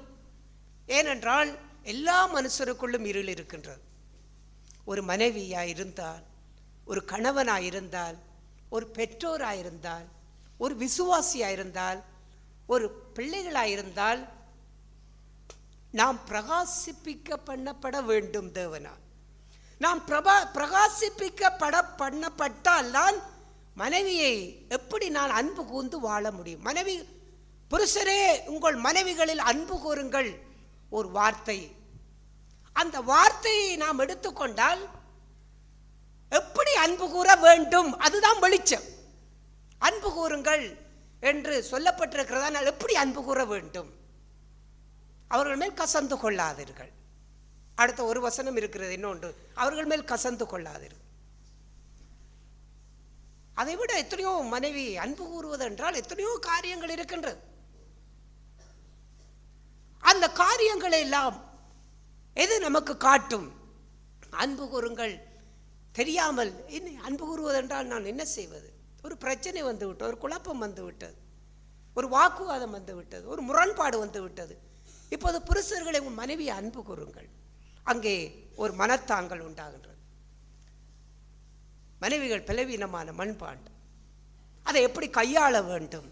ஏனென்றால் எல்லா மனுஷருக்குள்ளும் இருள் இருக்கின்றது. ஒரு மனைவியாயிருந்தால், ஒரு கணவனாயிருந்தால், ஒரு பெற்றோராயிருந்தால், ஒரு விசுவாசியாயிருந்தால், ஒரு பிள்ளைகளாயிருந்தால் நாம் பிரகாசிப்பிக்க பண்ணப்பட வேண்டும் தேவனால். நாம் பண்ணப்பட்டால் தான் மனைவியை எப்படி நான் அன்பு கூர்ந்து வாழ முடியும். மனைவி புருஷரே உங்கள் மனைவிகளில் அன்பு கூறுங்கள் ஒரு வார்த்தை. அந்த வார்த்தையை நாம் எடுத்துக்கொண்டால் எப்படி அன்பு கூற வேண்டும், அதுதான் வெளிச்சம். அன்பு கூறுங்கள் என்று சொல்லப்பட்டிருக்கிறதால் எப்படி அன்பு கூற வேண்டும்? அவர்கள் மேல் கசந்து கொள்ளாதீர்கள். அடுத்த ஒரு வசனம் இருக்கிறது இன்னொன்று, அவர்கள் மேல் கசந்து கொள்ளாதீர்கள். அதை விட எத்தனையோ மனைவி அன்பு கூறுவது என்றால் எத்தனையோ காரியங்கள் இருக்கின்றது. அந்த காரியங்களை எல்லாம் எது நமக்கு காட்டும்? அன்பு கூறுங்கள் தெரியாமல் என்ன அன்பு கூறுவதென்றால் நான் என்ன செய்வது? ஒரு பிரச்சனை வந்து விட்டது, ஒரு குழப்பம் வந்து விட்டது, ஒரு வாக்குவாதம் வந்து விட்டது, ஒரு முரண்பாடு வந்து விட்டது. இப்போது புருஷர்களை உன் மனைவியை அன்பு கூறுங்கள். அங்கே ஒரு மனத்தாங்கல் உண்டாகின்றது. மனைவிகள் பலவீனமான மண்பாண்டு, அதை எப்படி கையாள வேண்டும்?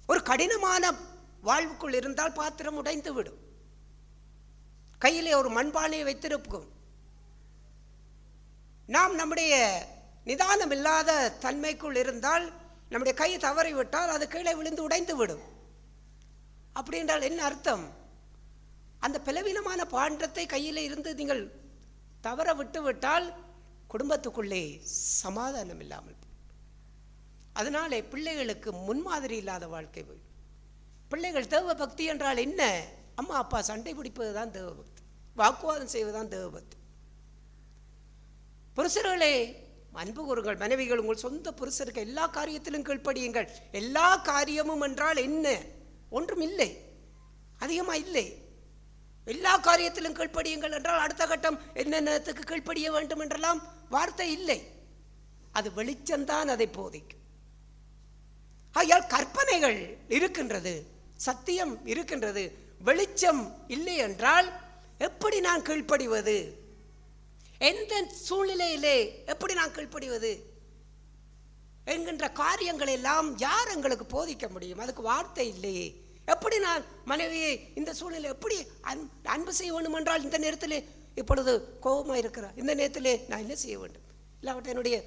ஒரு கடினமான வாழ்வுக்குள் இருந்தால் பாத்திரம் உடைந்து விடும். கையிலே ஒரு மண்பானையை வைத்திருப்போம். நாம் நம்முடைய நிதானம் இல்லாத தன்மைக்குள் இருந்தால், நம்முடைய கை தவறிவிட்டால் அது கீழே விழுந்து உடைந்து விடும். அப்படி என்றால் என்ன அர்த்தம்? அந்த பலவீனமான பாண்டத்தை கையில் இருந்து நீங்கள் தவற விட்டு விட்டால் குடும்பத்துக்குள்ளே சமாதானம் இல்லாமல். அதனாலே பிள்ளைகளுக்கு முன்மாதிரி இல்லாத வாழ்க்கை போய். பிள்ளைகள் தேவ பக்தி என்றால் என்ன? அம்மா அப்பா சண்டை பிடிப்பது தான் தேவபக்தி, வாக்குவாதம் செய்வதுதான் தேவபக்தி. புருஷர்களே அன்பு கூறுங்கள். மனைவிகள் உங்கள் சொந்த புருஷருக்கு எல்லா காரியத்திலும் கீழ்ப்படியுங்கள். எல்லா காரியமும் என்றால் என்ன? ஒன்றும் இல்லை, அதிகமாக இல்லை. எல்லா காரியத்திலும் கீழ்ப்படியுங்கள் என்றால் அடுத்த கட்டம் என்னென்னத்துக்கு கீழ்ப்படிய வேண்டும் என்றெல்லாம் வார்த்தை இல்லை. அது வெளிச்சம்தான் அதை போதிக்கும். ஆகையால் கற்பனைகள் இருக்கின்றது, சத்தியம் இருக்கின்றது, வெளிச்சம் இல்லை என்றால் எப்படி நான் கீழ்ப்படிவது? எந்த சூழ்நிலையிலே எப்படி நான் கீழ்ப்படிவது என்கின்ற காரியங்கள் எல்லாம் யார் எங்களுக்கு போதிக்க முடியும்? அதுக்கு வார்த்தை இல்லையே. எப்படி நான் மனைவியை இந்த சூழ்நிலை எப்படி அன்பு செய்ய வேண்டும் என்றால், இந்த நேரத்தில் இப்பொழுது கோபமாக இருக்கிறார், இந்த நேரத்திலே நான் என்ன செய்ய வேண்டும்? இல்லாவிட்டால் என்னுடைய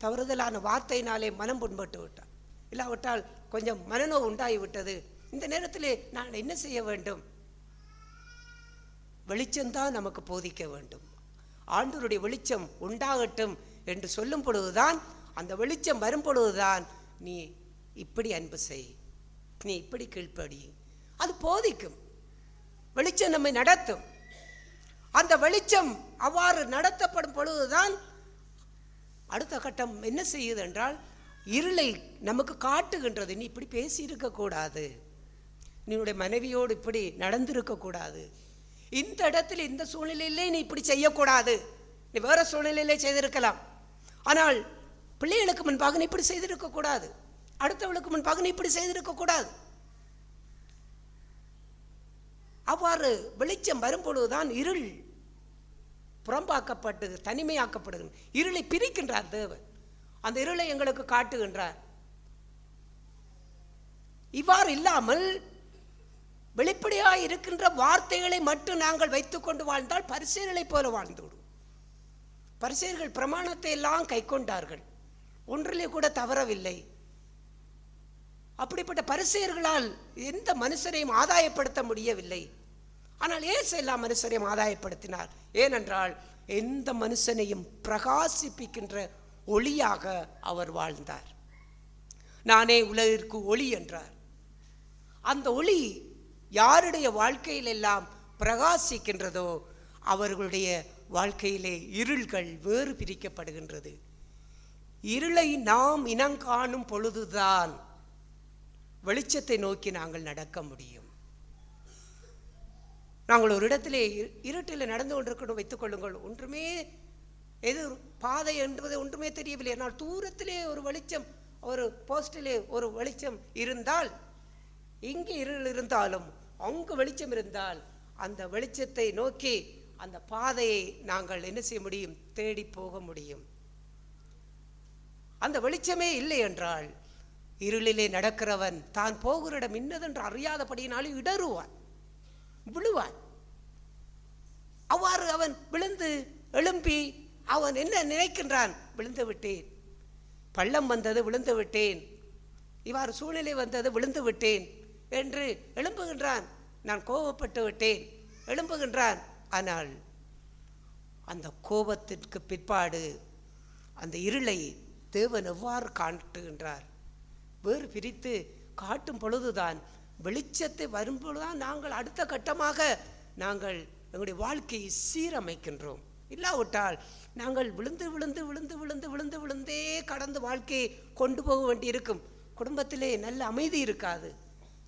தவறுதலான வார்த்தையினாலே மனம் புண்பட்டு விட்டார், இல்லாவிட்டால் கொஞ்சம் மனநோவு உண்டாகிவிட்டது, இந்த நேரத்திலே நான் என்ன செய்ய வேண்டும்? வெளிச்சம்தான் நமக்கு போதிக்க வேண்டும். ஆண்டவருடைய வெளிச்சம் உண்டாகட்டும் என்று சொல்லும் பொழுதுதான், அந்த வெளிச்சம் வரும் பொழுதுதான் நீ இப்படி அன்பு செய், நீ இப்படி கீழ்ப்படி, அது போதிக்கும். வெளிச்சம் நம்மை நடத்தும். அந்த வெளிச்சம் அவ்வாறு நடத்தப்படும் பொழுதுதான் அடுத்த கட்டம் என்ன செய்யுது என்றால், இருளை நமக்கு காட்டுகின்றது. நீ இப்படி பேசி இருக்கக்கூடாது, நீனுடைய மனைவியோடு இப்படி நடந்திருக்கக்கூடாது, இந்த இடத்துல இந்த சூழ்நிலையிலே நீ இப்படி செய்யக்கூடாது, நீ வேற சூழ்நிலையிலே செய்திருக்கலாம், ஆனால் பிள்ளைகளுக்கு முன்பாக நீ இப்படி செய்திருக்கக்கூடாது, அடுத்தவளுக்கு முன்பாக நீ இப்படி செய்திருக்கக்கூடாது. அவ்வாறு வெளிச்சம் வரும்பொழுதுதான் இருள் புறம்பாக்கப்பட்டு தனிமையாக்கப்படுகிறது. இருளை பிரிக்கின்றார் தேவன், அந்த இருளை எங்களுக்கு காட்டுகின்றார். இவ்வாறு இல்லாமல் வெளிப்படையாக இருக்கின்ற வார்த்தைகளை மட்டும் நாங்கள் வைத்துக்கொண்டு வாழ்ந்தால் பரிசேயர்களை போல வாழ்ந்து விடும். பரிசேயர்கள் பிரமாணத்தை எல்லாம் கை கொண்டார்கள், ஒன்றிலே கூட தவறவில்லை. அப்படிப்பட்ட பரிசேயர்களால் எந்த மனுஷரையும் ஆதாயப்படுத்த முடியவில்லை. ஆனால் இயேசு எல்லா மனுஷரையும் ஆதாயப்படுத்தினார். ஏனென்றால் எந்த மனுஷனையும் பிரகாசிப்பிக்கின்ற ஒளியாக அவர் வாழ்ந்தார். நானே உலகிற்கு ஒளி என்றார். அந்த ஒளி யாருடைய வாழ்க்கையில் எல்லாம் பிரகாசிக்கின்றதோ அவர்களுடைய வாழ்க்கையிலே இருள்கள் வேறு பிரிக்கப்படுகின்றது. இருளை நாம் இனங்காணும் பொழுதுதான் வெளிச்சத்தை நோக்கி நாங்கள் நடக்க முடியும். நாங்கள் ஒரு இடத்திலே இருட்டில் நடந்து கொண்டிருக்கணும் வைத்துக்கொள்ளுங்கள், ஒன்றுமே எது பாதை என்பது ஒன்றுமே தெரியவில்லை. ஆனால் தூரத்திலே ஒரு வெளிச்சம், ஒரு போஸ்டிலே ஒரு வெளிச்சம் இருந்தால், இங்கே இருள் இருந்தாலும் அங்கு வெளிச்சம் இருந்தால் அந்த வெளிச்சத்தை நோக்கி அந்த பாதையை நாங்கள் என்ன செய்ய முடியும்? தேடி போக முடியும். அந்த வெளிச்சமே இல்லை என்றால் இருளிலே நடக்கிறவன் தான் போகிற இடம் இன்னதென்று அறியாதபடியினாலும் இடறுவான், விழுவான். அவ்வாறு அவன் விழுந்து எழும்பி அவன் என்ன நினைக்கின்றான்? விழுந்து விட்டேன், பள்ளம் வந்தது விழுந்து விட்டேன், இவ்வாறு சூழ்நிலை வந்தது விழுந்து விட்டேன் என்று எழும்புகின்றான். நான் கோபப்பட்டு விட்டேன் எழும்புகின்றான். ஆனால் அந்த கோபத்திற்கு பிற்பாடு அந்த இருளை தேவன் எவ்வாறு காட்டுகின்றார்? வேறு பிரித்து காட்டும் பொழுதுதான், வெளிச்சத்தை வரும்பொழுதுதான் நாங்கள் அடுத்த கட்டமாக நாங்கள் எங்களுடைய வாழ்க்கையை சீரமைக்கின்றோம். இல்லாவிட்டால் நாங்கள் விழுந்து விழுந்து விழுந்து விழுந்து விழுந்து விழுந்தே கடந்து வாழ்க்கையை கொண்டு போக வேண்டி இருக்கும். குடும்பத்திலே நல்ல அமைதி இருக்காது,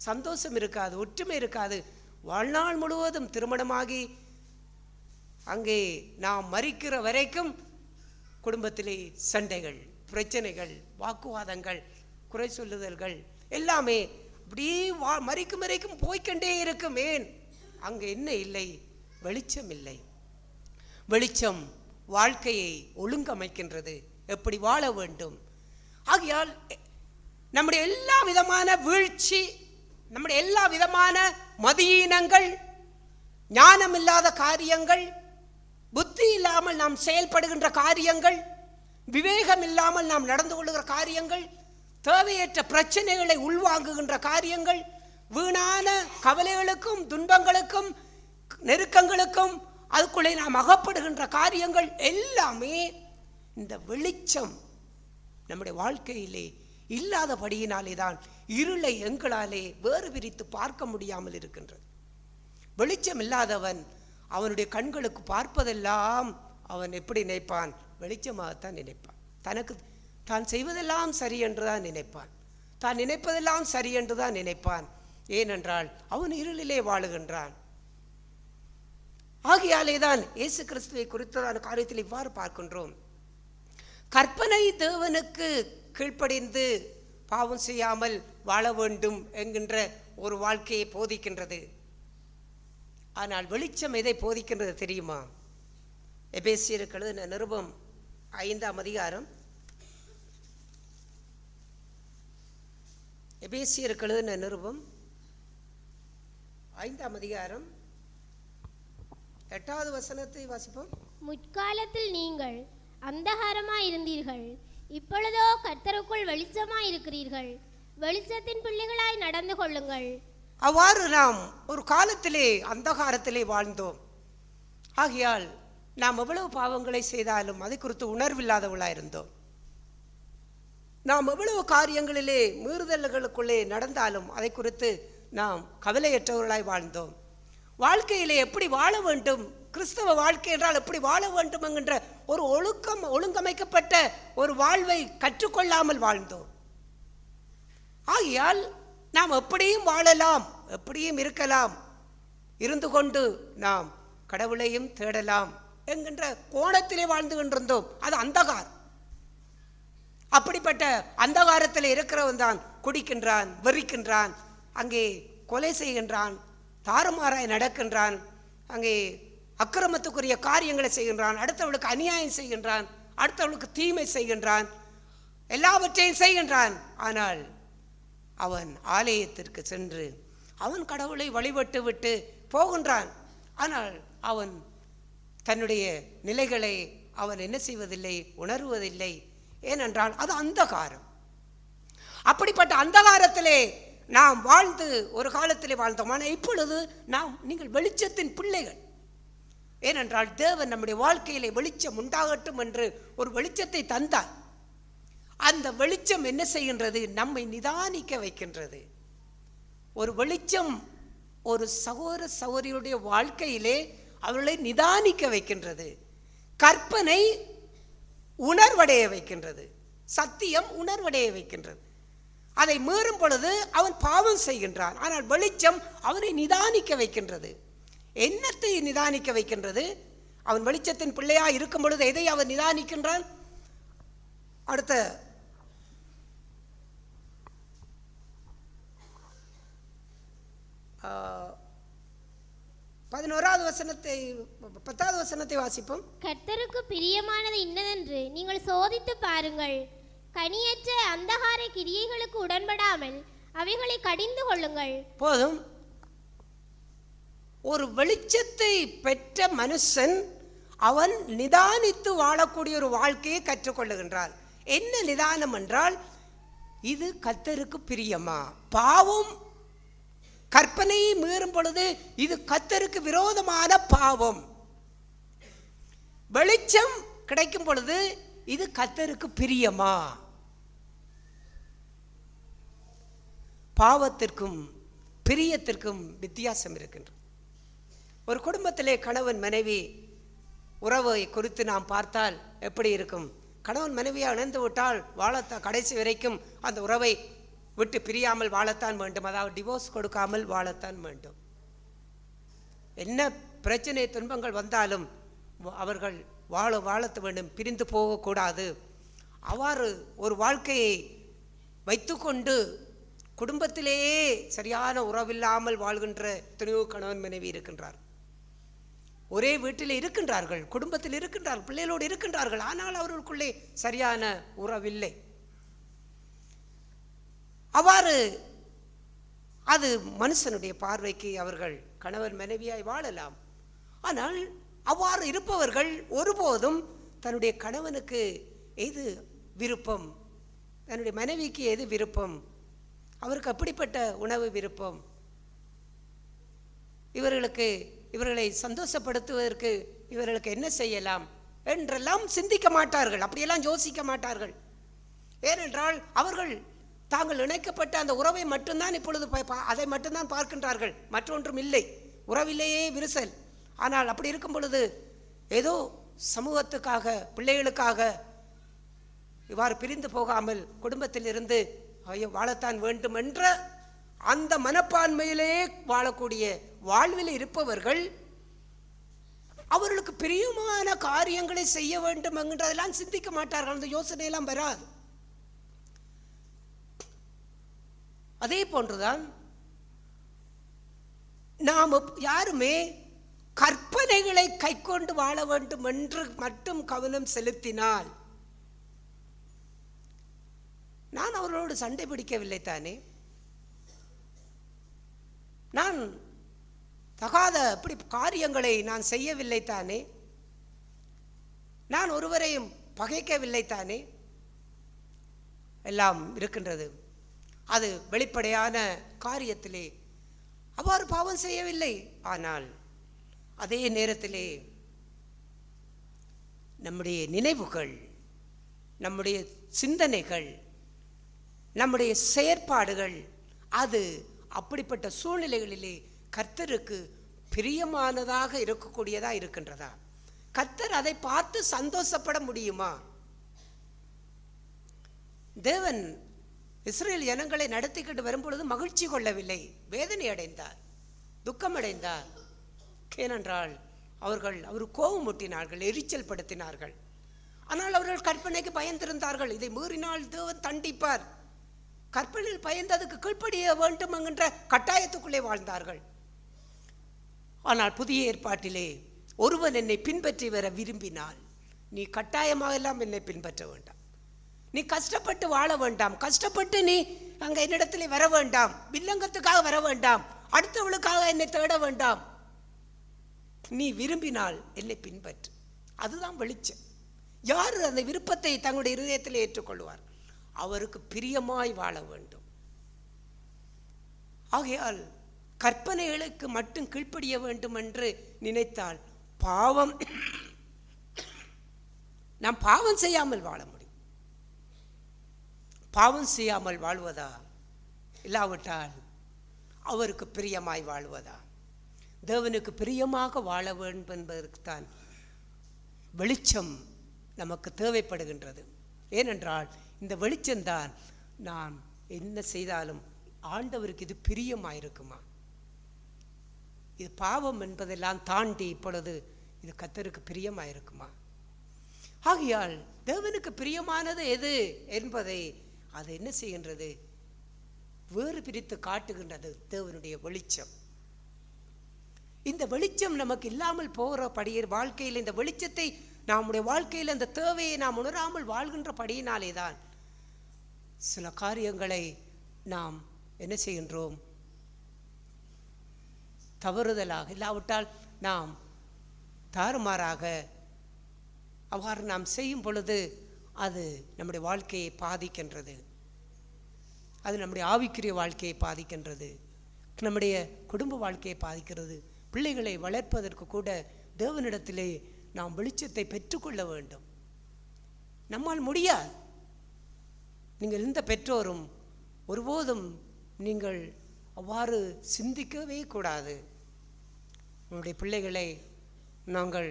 சந்தோஷம் இருக்காது, ஒற்றுமை இருக்காது. வாழ்நாள் முழுவதும் திருமணமாகி அங்கே நாம் மரிக்கிற வரைக்கும் குடும்பத்திலே சண்டைகள், பிரச்சனைகள், வாக்குவாதங்கள், குறை சொல்லுதல்கள் எல்லாமே அப்படியே மரிக்கும் வரைக்கும் போய்கொண்டே இருக்கும். ஏன்? அங்கே என்ன இல்லை? வெளிச்சம் இல்லை. வெளிச்சம் வாழ்க்கையை ஒழுங்கமைக்கின்றது, எப்படி வாழ வேண்டும். ஆகையால் நம்முடைய எல்லா விதமான வீழ்ச்சி, நம்முடைய எல்லா விதமான மதியீனங்கள், ஞானம் இல்லாத காரியங்கள், புத்தி இல்லாமல் நாம் செயல்படுகின்ற காரியங்கள், விவேகம் இல்லாமல் நாம் நடந்து கொள்ளுகிற காரியங்கள், தேவையற்ற பிரச்சனைகளை உள்வாங்குகின்ற காரியங்கள், வீணான கவலைகளுக்கும் துன்பங்களுக்கும் நெருக்கங்களுக்கும் அதுக்குள்ளே நாம் அகப்படுகின்ற காரியங்கள் எல்லாமே இந்த வெளிச்சம் நம்முடைய வாழ்க்கையிலே இல்லாதபடியினாலே தான் இருளை எங்களாலே வேறு பிரித்து பார்க்க முடியாமல் இருக்கின்றது. வெளிச்சம் இல்லாதவன் அவனுடைய கண்களுக்கு பார்ப்பதெல்லாம் அவன் எப்படி நினைப்பான்? வெளிச்சமாகத்தான் நினைப்பான். தனக்கு தான் செய்வதெல்லாம் சரி என்றுதான் நினைப்பான், தான் நினைப்பதெல்லாம் சரி என்றுதான் நினைப்பான். ஏனென்றால் அவன் இருளிலே வாழுகின்றான். ஆகையாலே தான் இயேசு கிறிஸ்துவை குறித்ததான காரியத்தில் இவ்வாறு பார்க்கின்றோம். கற்பனை தேவனுக்கு கீழ்ப்படிந்து பாவம் செய்யாமல் வாழ வேண்டும் என்கின்ற ஒரு வாழ்க்கையை போதிக்கின்றது. ஆனால் வெளிச்சம் எதை போதிக்கின்றது தெரியுமா? எபேசியருக்கு எழுதின நிருபம் 5ஆம் அதிகாரம், எபேசியருக்கு எழுதின நிருபம் 5ஆம் அதிகாரம் 8வது வசனத்தை வாசிப்போம். முற்காலத்தில் நீங்கள் அந்தகாரமாய் இருந்தீர்கள், இப்பொழுதோ கர்த்தருக்குள் வெளிச்சமாய் இருக்கிறீர்கள். வெளிச்சத்தின் பிள்ளைகளாய் நடந்து கொள்ளுங்கள். அவ்வாறு நாம் ஒரு காலத்திலே அந்தகாரத்திலே வாழ்ந்தோம். ஆகையால் நாம் எவ்வளவு பாவங்களை செய்தாலும் அதை குறித்து உணர்வில்லாதவளாக இருந்தோம். நாம் எவ்வளவு காரியங்களிலே மீறுதல்களுக்குள்ளே நடந்தாலும் அதை குறித்து நாம் கவலையற்றவர்களாய் வாழ்ந்தோம். வாழ்க்கையிலே எப்படி வாழ வேண்டும், கிறிஸ்தவ வாழ்க்கை என்றால் எப்படி வாழ வேண்டும் என்கின்ற ஒரு ஒழுங்கமைக்கப்பட்ட ஒரு வாழ்வை கற்றுக்கொள்ளாமல் வாழ்ந்தோம். ஆகையால் நாம் எப்படியும் வாழலாம், எப்படியும் இருக்கலாம், இருந்து கொண்டு நாம் கடவுளையும் தேடலாம் என்கின்ற கோணத்திலே வாழ்ந்து கொண்டிருந்தோம். அது அந்தகாரம். அப்படிப்பட்ட அந்தகாரத்தில் இருக்கிறவன் தான் குடிக்கின்றான், வெறிக்கின்றான், அங்கே கொலை செய்கின்றான், தாறுமாறாய் நடக்கின்றான், அங்கே அக்கிரமத்துக்குரிய காரியங்களை செய்கின்றான், அடுத்தவளுக்கு அநியாயம் செய்கின்றான், அடுத்தவளுக்கு தீமை செய்கின்றான், எல்லாவற்றையும் செய்கின்றான். ஆனால் அவன் ஆலயத்திற்கு சென்று அவன் கடவுளை வழிபட்டு விட்டு போகின்றான். ஆனால் அவன் தன்னுடைய நிலைகளை அவன் என்ன செய்வதில்லை, உணர்வதில்லை. ஏனென்றால் அது அந்தகாரம். அப்படிப்பட்ட அந்தகாரத்திலே நாம் வாழ்ந்து ஒரு காலத்திலே வாழ்ந்தோம். ஆனால் இப்பொழுது நீங்கள் வெளிச்சத்தின் பிள்ளைகள். ஏனென்றால் தேவன் நம்முடைய வாழ்க்கையிலே வெளிச்சம் உண்டாகட்டும் என்று ஒரு வெளிச்சத்தை தந்தார். அந்த வெளிச்சம் என்ன செய்கின்றது? நம்மை நிதானிக்க வைக்கின்றது. ஒரு வெளிச்சம் ஒரு சகோதர சகோதரியுடைய வாழ்க்கையிலே அவர்களை நிதானிக்க வைக்கின்றது. கற்பனை உணர்வடைய வைக்கின்றது, சத்தியம் உணர்வடைய வைக்கின்றது. அதை மீறும் பொழுது அவன் பாவம் செய்கின்றான். ஆனால் வெளிச்சம் அவனை நிதானிக்க வைக்கின்றது. என்னத்தை நிதானிக்க வைக்கின்றது? அவன் வெளிச்சத்தின் பிள்ளையா இருக்கும் பொழுது எதை அவன் நிதானிக்கின்றான்? அடுத்த 11வது வசனத்தை 10வது வசனத்தை வாசிப்போம். கர்த்தருக்கு பிரியமானது இன்னதென்று நீங்கள் சோதித்து பாருங்கள். கனியற்ற அந்தகார கிரியைகளுக்கு உடன்படாமல் அவைகளை கடிந்து கொள்ளுங்கள். போதும். ஒரு வெளிச்சத்தை பெற்ற மனுஷன் அவன் நிதானித்து வாழக்கூடிய ஒரு வாழ்க்கையை கற்றுக்கொள்ளுகின்றான். என்ன நிதானம் என்றால், இது கர்த்தருக்கு பிரியமா? பாவம் கற்பனையை மீறும் பொழுது இது கர்த்தருக்கு விரோதமான பாவம். வெளிச்சம் கிடைக்கும் பொழுது இது கர்த்தருக்கு பிரியமா? பாவத்திற்கும் பிரியத்திற்கும் வித்தியாசம் இருக்கின்றது. ஒரு குடும்பத்திலே கணவன் மனைவி உறவை குறித்து நாம் பார்த்தால் எப்படி இருக்கும்? கணவன் மனைவியாக இணைந்து விட்டால் வாழத்தான், கடைசி வரைக்கும் அந்த உறவை விட்டு பிரியாமல் வாழத்தான் வேண்டும். அதாவது டிவோர்ஸ் கொடுக்காமல் வாழத்தான் வேண்டும். என்ன பிரச்சனை துன்பங்கள் வந்தாலும் அவர்கள் வாழத்த வேண்டும், பிரிந்து போகக்கூடாது. அவ்வாறு ஒரு வாழ்க்கையை வைத்துக்கொண்டு குடும்பத்திலேயே சரியான உறவில்லாமல் வாழ்கின்ற எத்தனையோ கணவன் மனைவி இருக்கின்றார். ஒரே வீட்டில் இருக்கின்றார்கள், குடும்பத்தில் இருக்கின்றார்கள், பிள்ளைகளோடு இருக்கின்றார்கள், ஆனால் அவர்களுக்குள்ளே சரியான உறவில்லை. அவ்வாறு அது மனுஷனுடைய பார்வைக்கு அவர்கள் கணவன் மனைவியாய் வாழலாம். ஆனால் அவ்வாறு இருப்பவர்கள் ஒருபோதும் தன்னுடைய கணவனுக்கு எது விருப்பம், தன்னுடைய மனைவிக்கு எது விருப்பம், அவருக்கு அப்படிப்பட்ட உணவு விருப்பம், இவர்களை சந்தோஷப்படுத்துவதற்கு இவர்களுக்கு என்ன செய்யலாம் என்றெல்லாம் சிந்திக்க மாட்டார்கள். அப்படியெல்லாம் யோசிக்க மாட்டார்கள். ஏனென்றால் அவர்கள் தாங்கள் இணைக்கப்பட்ட அந்த உறவை மட்டும்தான் இப்பொழுது அதை மட்டும்தான் பார்க்கின்றார்கள், மற்றொன்றும் இல்லை. உறவிலேயே விரிசல். ஆனால் அப்படி இருக்கும் பொழுது ஏதோ சமூகத்துக்காக, பிள்ளைகளுக்காக இவ்வாறு பிரிந்து போகாமல் குடும்பத்தில் இருந்து ஐயோ வாழத்தான் வேண்டும் என்ற அந்த மனப்பான்மையிலேயே வாழக்கூடிய வாழ்வில் இருப்பவர்கள் அவர்களுக்கு பிரியமான காரியங்களை செய்ய வேண்டும் என்கிறதெல்லாம் சிந்திக்க மாட்டார்கள். அந்த யோசனையெல்லாம் வராது. அதே போன்றுதான் நாம் யாருமே கற்பனைகளை கைக்கொண்டு வாழ வேண்டும் என்று மட்டும் கவனம் செலுத்தினால், நான் அவர்களோடு சண்டை பிடிக்கவில்லை தானே, நான் தகாத அப்படி காரியங்களை நான் செய்யவில்லை தானே, நான் ஒருவரையும் பகைக்கவில்லை தானே, எல்லாம் இருக்கின்றது. அது வெளிப்படையான காரியத்திலே அவ்வாறு பாவம் செய்யவில்லை. ஆனால் அதே நேரத்திலே நம்முடைய நினைவுகள், நம்முடைய சிந்தனைகள், நம்முடைய செயற்பாடுகள் அது அப்படிப்பட்ட சூழ்நிலைகளிலே கர்த்தருக்கு பிரியமானதாக இருக்கக்கூடியதா இருக்கின்றதா? கர்த்தர் அதை பார்த்து சந்தோஷப்பட முடியுமா? தேவன் இஸ்ரேல் ஜனங்களை நடத்திக்கிட்டு வரும்பொழுது மகிழ்ச்சி கொள்ளவில்லை, வேதனை அடைந்தார், துக்கமடைந்தார். ஏனென்றால் அவர் கோபம் ஊட்டினார்கள், எரிச்சல் படுத்தினார்கள். ஆனால் அவர்கள் கற்பனைக்கு பயந்திருந்தார்கள். இதை மீறினால் தேவன் தண்டிப்பார். கற்பனையில் பயந்ததுக்கு கீழ்ப்படிய வேண்டும் என்கின்ற கட்டாயத்துக்குள்ளே வாழ்ந்தார்கள். ஆனால் புதிய ஏற்பாட்டிலே ஒருவன் என்னை பின்பற்றி வர விரும்பினால் நீ கட்டாயமாக எல்லாம் என்னை பின்பற்ற வேண்டாம், நீ கஷ்டப்பட்டு வாழ வேண்டாம், கஷ்டப்பட்டு நீ அங்கே என்னிடத்திலே வர வேண்டாம், வில்லங்கத்துக்காக வர வேண்டாம், அடுத்தவளுக்காக என்னை தேட வேண்டாம், நீ விரும்பினால் என்னை பின்பற்று. அதுதான் வெளிச்சம். யார் அந்த விருப்பத்தை தங்களுடைய இருதயத்தில் ஏற்றுக்கொள்வார்? அவருக்கு பிரியமாய் வாழ வேண்டும். ஆகையால் கற்பனைகளுக்கு மட்டும் கீழ்ப்படிய வேண்டும் என்று நினைத்தால் பாவம், நாம் பாவம் செய்யாமல் வாழ முடியும். பாவம் செய்யாமல் வாழ்வதா, இல்லாவிட்டால் அவருக்கு பிரியமாய் வாழ்வதா? தேவனுக்கு பிரியமாக வாழ வேண்டும் என்பதற்குத்தான் வெளிச்சம் நமக்கு தேவைப்படுகின்றது. ஏனென்றால் இந்த வெளிச்சம்தான் நாம் என்ன செய்தாலும் ஆண்டவருக்கு இது பிரியமாயிருக்குமா? இது பாவம் என்பதெல்லாம் தாண்டி இப்பொழுது இது கர்த்தருக்கு பிரியமாயிருக்குமா? ஆகையால் தேவனுக்கு பிரியமானது எது என்பதை அது என்ன செய்கின்றது? வேறு பிரித்து காட்டுகின்றது தேவனுடைய வெளிச்சம். இந்த வெளிச்சம் நமக்கு இல்லாமல் போகிற வாழ்க்கையில், இந்த வெளிச்சத்தை நம்முடைய வாழ்க்கையில் அந்த தேவையை நாம் உணராமல் வாழ்கின்ற படியினாலே தான் சில காரியங்களை நாம் என்ன செய்கின்றோம்? தவறுதலாக, இல்லாவிட்டால் நாம் தாறுமாறாக அவ்வாறு நாம் செய்யும் பொழுது அது நம்முடைய வாழ்க்கையை பாதிக்கின்றது. அது நம்முடைய ஆவிக்குரிய வாழ்க்கையை பாதிக்கின்றது, நம்முடைய குடும்ப வாழ்க்கையை பாதிக்கிறது. பிள்ளைகளை வளர்ப்பதற்கு கூட தேவனிடத்திலே நாம் வெளிச்சத்தை பெற்றுக்கொள்ள வேண்டும். நம்மால் முடியாது. நீங்கள் எந்த பெற்றோரும் ஒருபோதும் நீங்கள் அவ்வாறு சிந்திக்கவே கூடாது. உங்களுடைய பிள்ளைகளை நாங்கள்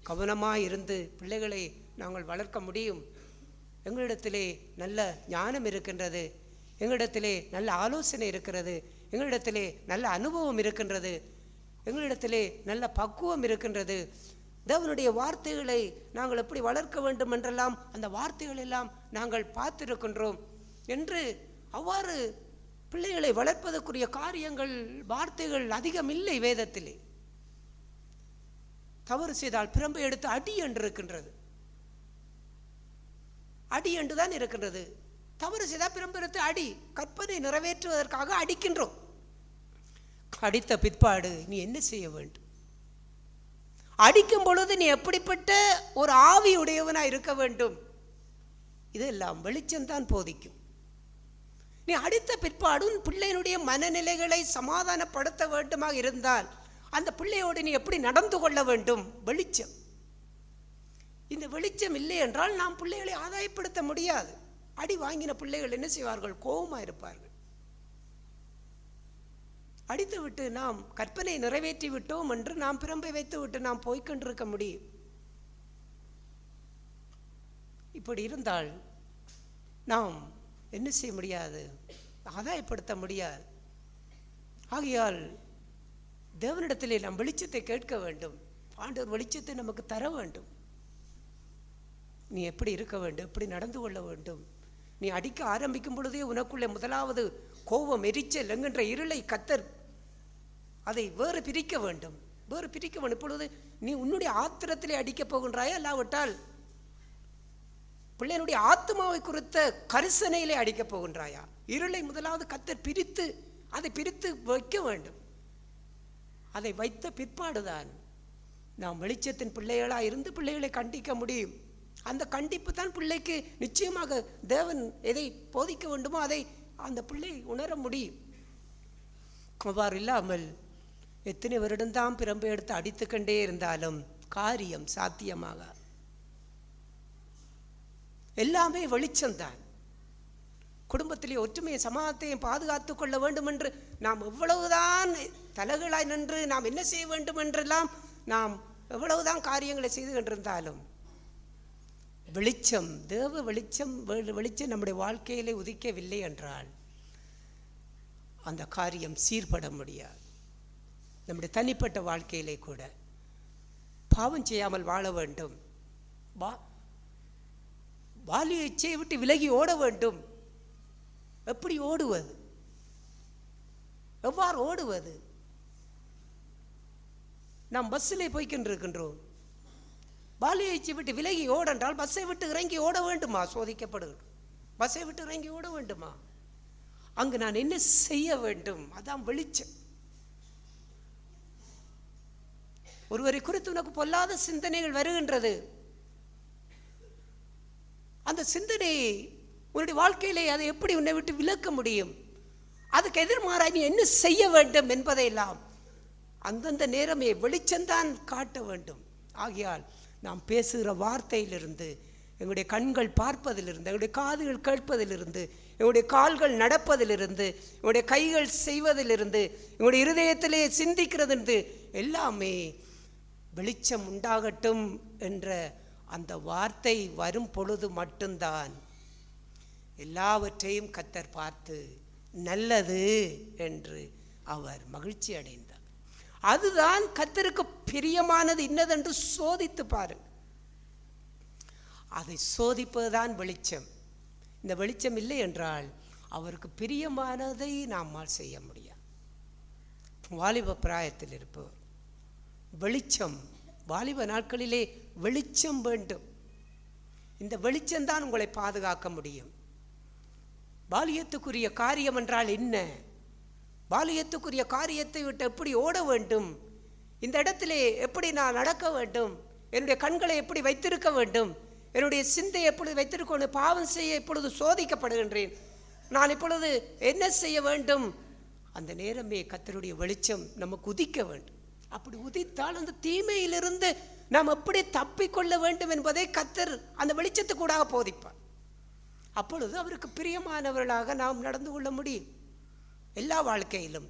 கவனமாக இருந்து பிள்ளைகளை நாங்கள் வளர்க்க முடியும். எங்களிடத்திலே நல்ல ஞானம் இருக்கின்றது, எங்களிடத்திலே நல்ல ஆலோசனை இருக்கிறது, எங்களிடத்திலே நல்ல அனுபவம் இருக்கின்றது, எங்களிடத்திலே நல்ல பக்குவம் இருக்கின்றது. தேவனுடைய வார்த்தைகளை நாங்கள் எப்படி வளர்க்க வேண்டும் என்றெல்லாம் அந்த வார்த்தைகள் எல்லாம் நாங்கள் பார்த்திருக்கின்றோம் என்று அவ்வாறு பிள்ளைகளை வளர்ப்பதற்குரிய காரியங்கள், வார்த்தைகள் அதிகம் இல்லை வேதத்திலே. தவறு செய்தால் பிரம்பை எடுத்து அடி என்று இருக்கின்றது, அடி என்று தான் இருக்கின்றது. தவறு செய்தால் பிரம்பை எடுத்து அடி, கற்பனை நிறைவேற்றுவதற்காக அடிக்கின்றோம். அடித்த பிற்பாடு நீ என்ன செய்ய வேண்டும்? அடிக்கும் பொழுது நீ எப்படிப்பட்ட ஒரு ஆவி உடையவனாய் இருக்க வேண்டும்? இதெல்லாம் வெளிச்சம்தான் போதிக்கும். நீ அடித்த பிற்பாடு உன் பிள்ளையினுடைய மனநிலைகளை சமாதானப்படுத்த வேண்டுமாக இருந்தால் அந்த பிள்ளையோடு நீ எப்படி நடந்து கொள்ள வேண்டும்? வெளிச்சம். இந்த வெளிச்சம் இல்லை என்றால் நாம் பிள்ளைகளை ஆதாயப்படுத்த முடியாது. அடி வாங்கின பிள்ளைகள் என்ன செய்வார்கள்? கோபமாக இருப்பார்கள். அடித்து விட்டு நாம் கற்பனை நிறைவேற்றி விட்டோம் என்று நாம் பிரம்பை வைத்து விட்டு நாம் போய்கொண்டிருக்க முடியும். இப்படி இருந்தால் நாம் என்ன செய்ய முடியாது? ஆதாயப்படுத்த முடியாது. ஆகையால் தேவனிடத்திலே நாம் வெளிச்சத்தை கேட்க வேண்டும். ஆண்டவர் வெளிச்சத்தை நமக்கு தர வேண்டும். நீ எப்படி இருக்க வேண்டும், எப்படி நடந்து கொள்ள வேண்டும்? நீ அடிக்க ஆரம்பிக்கும் பொழுதே உனக்குள்ளே முதலாவது கோபம், எரிச்சல் என்கின்ற இருளை கர்த்தர் அதை வேறு பிரிக்க வேண்டும். வேறு பிரிக்க வேண்டும். இப்பொழுது நீ உன்னுடைய ஆத்திரத்திலே அடிக்கப் போகின்றாயா, அல்லாவிட்டால் பிள்ளையினுடைய ஆத்மாவை குறித்த கரிசனையிலே அடிக்கப் போகின்றாயா? இருளை முதலாவது கர்த்தர் பிரித்து அதை பிரித்து வைக்க வேண்டும். அதை வைத்த பிற்பாடுதான் நாம் வெளிச்சத்தின் பிள்ளைகளாக இருந்து பிள்ளைகளை கண்டிக்க முடியும். அந்த கண்டிப்பு தான் பிள்ளைக்கு நிச்சயமாக தேவன் எதை போதிக்க வேண்டுமோ அதை அந்த பிள்ளை உணர முடியும். அவ்வாறு இல்லாமல் எத்தனை வருடம்தான் பிரம்பை எடுத்து அடித்துக்கொண்டே இருந்தாலும் காரியம் சாத்தியமாக. எல்லாமே வெளிச்சம்தான். குடும்பத்திலே ஒற்றுமையை சமாதானத்தையும் பாதுகாத்து கொள்ள வேண்டும் என்று நாம் எவ்வளவுதான் தலைகளாய் நின்று நாம் என்ன செய்ய வேண்டும் என்றெல்லாம் நாம் எவ்வளவுதான் காரியங்களை செய்து கொண்டிருந்தாலும் வெளிச்சம், தேவ வெளிச்சம் நம்முடைய வாழ்க்கையிலே உதிக்கவில்லை என்றால் அந்த காரியம் சீர்பட முடியாது. நம்முடைய தனிப்பட்ட வாழ்க்கையிலே கூட பாவம் செய்யாமல் வாழ வேண்டும். வாலிய இச்சையை விட்டு விலகி ஓட வேண்டும். எப்படி ஓடுவது? எவ்வாறு ஓடுவது? நாம் பஸ்ஸிலே போய்கொண்டிருக்கின்றோம். பாலிய இச்சை விட்டு விலகி ஓடென்றால் பஸ்ஸை விட்டு இறங்கி ஓட வேண்டுமா? சோதிக்கப்படுகின்றோம். பஸ்ஸை விட்டு இறங்கி ஓட வேண்டுமா? அங்கு நான் என்ன செய்ய வேண்டும்? அதான் வெளிச்சம். ஒருவரை குறித்து உனக்கு பொல்லாத சிந்தனைகள் வருகின்றது. அந்த சிந்தனை உன்னுடைய வாழ்க்கையிலே அதை எப்படி உன்னை விட்டு விலக்க முடியும்? அதுக்கு எதிர்மாறாய் நீ என்ன செய்ய வேண்டும் என்பதையெல்லாம் அந்தந்த நேரமே வெளிச்சம்தான் காட்ட வேண்டும். ஆகையால் நாம் பேசுகிற வார்த்தையிலிருந்து, எங்களுடைய கண்கள் பார்ப்பதிலிருந்து, எங்களுடைய காதுகள் கேட்பதிலிருந்து, எங்களுடைய கால்கள் நடப்பதிலிருந்து, எங்களுடைய கைகள் செய்வதிலிருந்து, எங்களுடைய இருதயத்திலே சிந்திக்கிறதிலிருந்து எல்லாமே வெளிச்சம் உண்டாகட்டும் என்ற அந்த வார்த்தை வரும் பொழுது மட்டும்தான் எல்லாவற்றையும் கர்த்தர் பார்த்து நல்லது என்று அவர் மகிழ்ச்சி அடைந்தார். அதுதான் கர்த்தருக்கு பிரியமானது இன்னதென்று சோதித்து பாருங்கள். அதை சோதிப்பதுதான் வெளிச்சம். இந்த வெளிச்சம் இல்லை என்றால் அவருக்கு பிரியமானதை நம்மால் செய்ய முடியாது. வாலிப பிராயத்தில் இருப்பவர் வெளிச்சம், வாலிப நாட்களிலே வெளிச்சம் வேண்டும். இந்த வெளிச்சம்தான் உங்களை பாதுகாக்க முடியும். பாலியத்துக்குரிய காரியம் என்றால் என்ன? பாலியத்துக்குரிய காரியத்தை விட்டு எப்படி ஓட வேண்டும்? இந்த இடத்திலே எப்படி நான் நடக்க வேண்டும்? என்னுடைய கண்களை எப்படி வைத்திருக்க வேண்டும்? என்னுடைய சிந்தை எப்பொழுது வைத்திருக்கணும்? பாவம் செய்ய இப்பொழுது சோதிக்கப்படுகின்றேன், நான் இப்பொழுது என்ன செய்ய வேண்டும்? அந்த நேரமே கர்த்தருடைய வெளிச்சம் நமக்கு உதிக்க வேண்டும். அப்படி உதித்தால் அந்த தீமையிலிருந்து நாம் எப்படி தப்பிக்கொள்ள வேண்டும் என்பதை கர்த்தர் அந்த வெளிச்சத்துக்கூடாக போதிப்பார். அப்பொழுது அவருக்கு பிரியமானவர்களாக நாம் நடந்து கொள்ள முடியும். எல்லா வாழ்க்கையிலும்,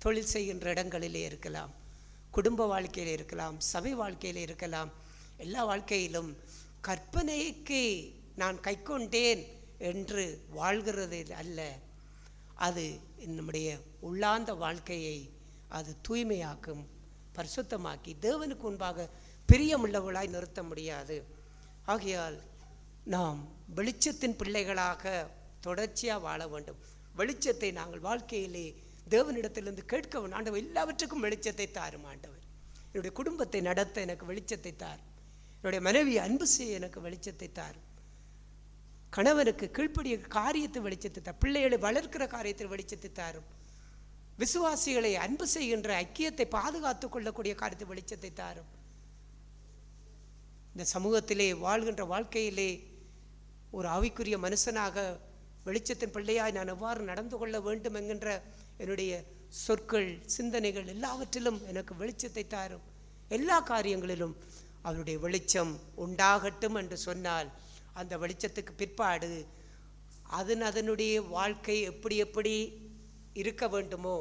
தொழில் செய்கின்ற இடங்களிலே இருக்கலாம், குடும்ப வாழ்க்கையில் இருக்கலாம், சபை வாழ்க்கையில் இருக்கலாம், எல்லா வாழ்க்கையிலும் கற்பனைக்கு நான் கைக்கொண்டேன் என்று வாழ்கிறது அல்ல, அது நம்முடைய உள்ளார்ந்த வாழ்க்கையை அது தூய்மையாக்கும், பரிசுத்தமாக்கி தேவனுக்கு முன்பாக பிரியமுள்ளவளாய் நிறுத்த முடியாது. ஆகையால் நாம் வெளிச்சத்தின் பிள்ளைகளாக தொடர்ச்சியாக வாழ வேண்டும். வெளிச்சத்தை நாங்கள் வாழ்க்கையிலே தேவனிடத்திலிருந்து கேட்க வேண்டும். ஆண்டவர் எல்லாவற்றுக்கும் வெளிச்சத்தை தாரும். ஆண்டவர் என்னுடைய குடும்பத்தை நடத்த எனக்கு வெளிச்சத்தை தார், என்னுடைய மனைவியை அன்பு செய்ய எனக்கு வெளிச்சத்தை தார், கணவனுக்கு கீழ்ப்படிய காரியத்தை வெளிச்சத்தை தார், பிள்ளைகளை வளர்க்கிற காரியத்தில் வெளிச்சத்தை தாரும், விசுவாசிகளை அன்பு செய்கின்ற ஐக்கியத்தை பாதுகாத்து கொள்ளக்கூடிய காரியத்தை வெளிச்சத்தை தாரும். இந்த சமூகத்திலே வாழ்கின்ற வாழ்க்கையிலே ஒரு ஆவிக்குரிய மனுஷனாக வெளிச்சத்தின் பிள்ளையாய் நான் எவ்வாறு நடந்து கொள்ள வேண்டும் என்கின்ற என்னுடைய சொற்கள், சிந்தனைகள் எல்லாவற்றிலும் எனக்கு வெளிச்சத்தை தாரும். எல்லா காரியங்களிலும் அவருடைய வெளிச்சம் உண்டாகட்டும் என்று சொன்னால், அந்த வெளிச்சத்துக்கு பிற்பாடு அதனுடைய வாழ்க்கை எப்படி எப்படி இருக்க வேண்டுமோ,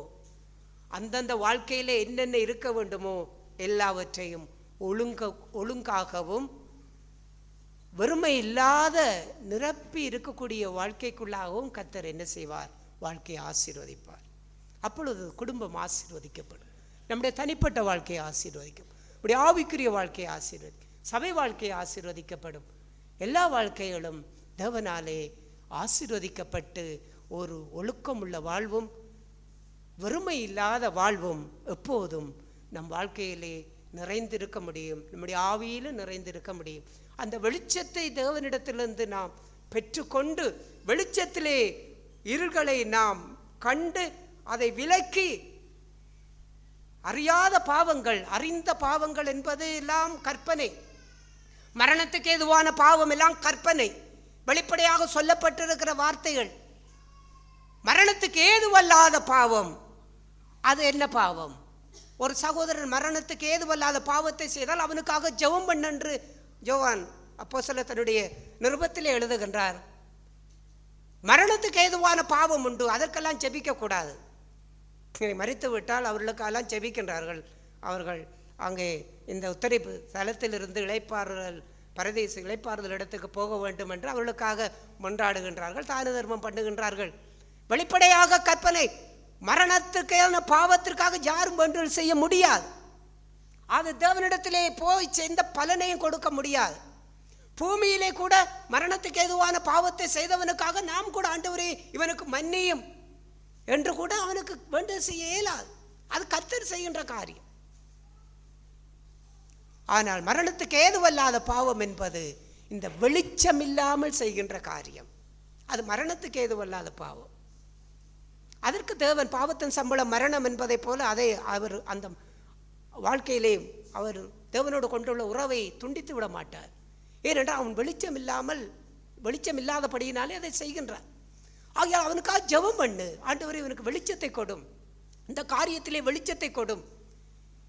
அந்தந்த வாழ்க்கையில் என்னென்ன இருக்க வேண்டுமோ எல்லாவற்றையும் ஒழுங்காகவும் வெறுமை இல்லாத நிரப்பி இருக்கக்கூடிய வாழ்க்கைக்குள்ளாகவும் கர்த்தர் என்ன செய்வார்? வாழ்க்கையை ஆசீர்வதிப்பார். அப்பொழுது குடும்பம் ஆசீர்வதிக்கப்படும், நம்முடைய தனிப்பட்ட வாழ்க்கையை ஆசீர்வதிக்கும், நம்முடைய ஆவிக்குரிய வாழ்க்கையை ஆசீர்வதிக்கும், சபை வாழ்க்கையை ஆசீர்வதிக்கப்படும். எல்லா வாழ்க்கைகளும் தேவனாலே ஆசீர்வதிக்கப்பட்டு ஒரு ஒழுக்கமுள்ள வாழ்வும் வெறுமை இல்லாத வாழ்வும் எப்போதும் நம் வாழ்க்கையிலே நிறைந்திருக்க முடியும், நம்முடைய ஆவியிலும் நிறைந்திருக்க முடியும். அந்த வெளிச்சத்தை தேவனிடத்திலிருந்து நாம் பெற்றுக்கொண்டு வெளிச்சத்திலே இருள்களை நாம் கண்டு அதை விலக்கி, அறியாத பாவங்கள், அறிந்த பாவங்கள் என்பது எல்லாம் கற்பனை, மரணத்துக்கு ஏதுவான பாவம் எல்லாம் கற்பனை, வெளிப்படையாக சொல்லப்பட்டிருக்கிற வார்த்தைகள். மரணத்துக்கு ஏதுவல்லாத பாவம் அது என்ன பாவம்? ஒரு சகோதரன் மரணத்துக்கு ஏதுவல்லாத பாவத்தை செய்தால் அவனுக்காக ஜெபம் பண்ணென்று யோவான் அப்போஸ்தலர் தன்னுடைய நிருபத்திலே எழுதுகின்றார். மரணத்துக்கு ஏதுவான பாவம் உண்டு, அதற்கெல்லாம் ஜெபிக்கக்கூடாது. மரித்து விட்டால் அவர்களுக்கெல்லாம் ஜெபிக்கின்றார்கள். அவர்கள் அங்கே இந்த உத்தரிப்பு தலத்திலிருந்து இளைப்பாறுதல் பரதேச இளைப்பாறுதல் இடத்துக்கு போக வேண்டும் என்று அவர்களுக்காக மன்றாடுகின்றார்கள், தான தர்மம் பண்ணுகின்றார்கள். வெளிப்படையாக கற்பனை. மரணத்துக்கான பாவத்திற்காக யாரும் வேண்டுதல் செய்ய முடியாது. அது தேவனிடத்திலே போய் எந்த பலனையும் கொடுக்க முடியாது. பூமியிலே கூட மரணத்துக்கு ஏதுவான பாவத்தை செய்தவனுக்காக நாம் கூட ஆண்டவரே இவனுக்கு மன்னியும் என்று கூட அவனுக்கு வேண்டுதல் செய்ய இயலாது. அது கர்த்தர் செய்கின்ற காரியம். ஆனால் மரணத்துக்கு ஏதுவல்லாத பாவம் என்பது இந்த வெளிச்சம் இல்லாமல் செய்கின்ற காரியம். அது மரணத்துக்கு ஏதுவல்லாத பாவம். அதற்கு தேவன் பாவத்தின் சம்பளம் மரணம் என்பதை போல அதை அவர் அந்த வாழ்க்கையிலே அவர் தேவனோடு கொண்டுள்ள உறவை துண்டித்து விட மாட்டார். ஏனென்றால் அவன் வெளிச்சம் இல்லாதபடியினாலே அதை செய்கின்றான். ஆகையால் அவனுக்காக ஜெபம் பண்ணு, ஆண்டவரே இவனுக்கு வெளிச்சத்தை கொடும், இந்த காரியத்திலே வெளிச்சத்தை கொடும்.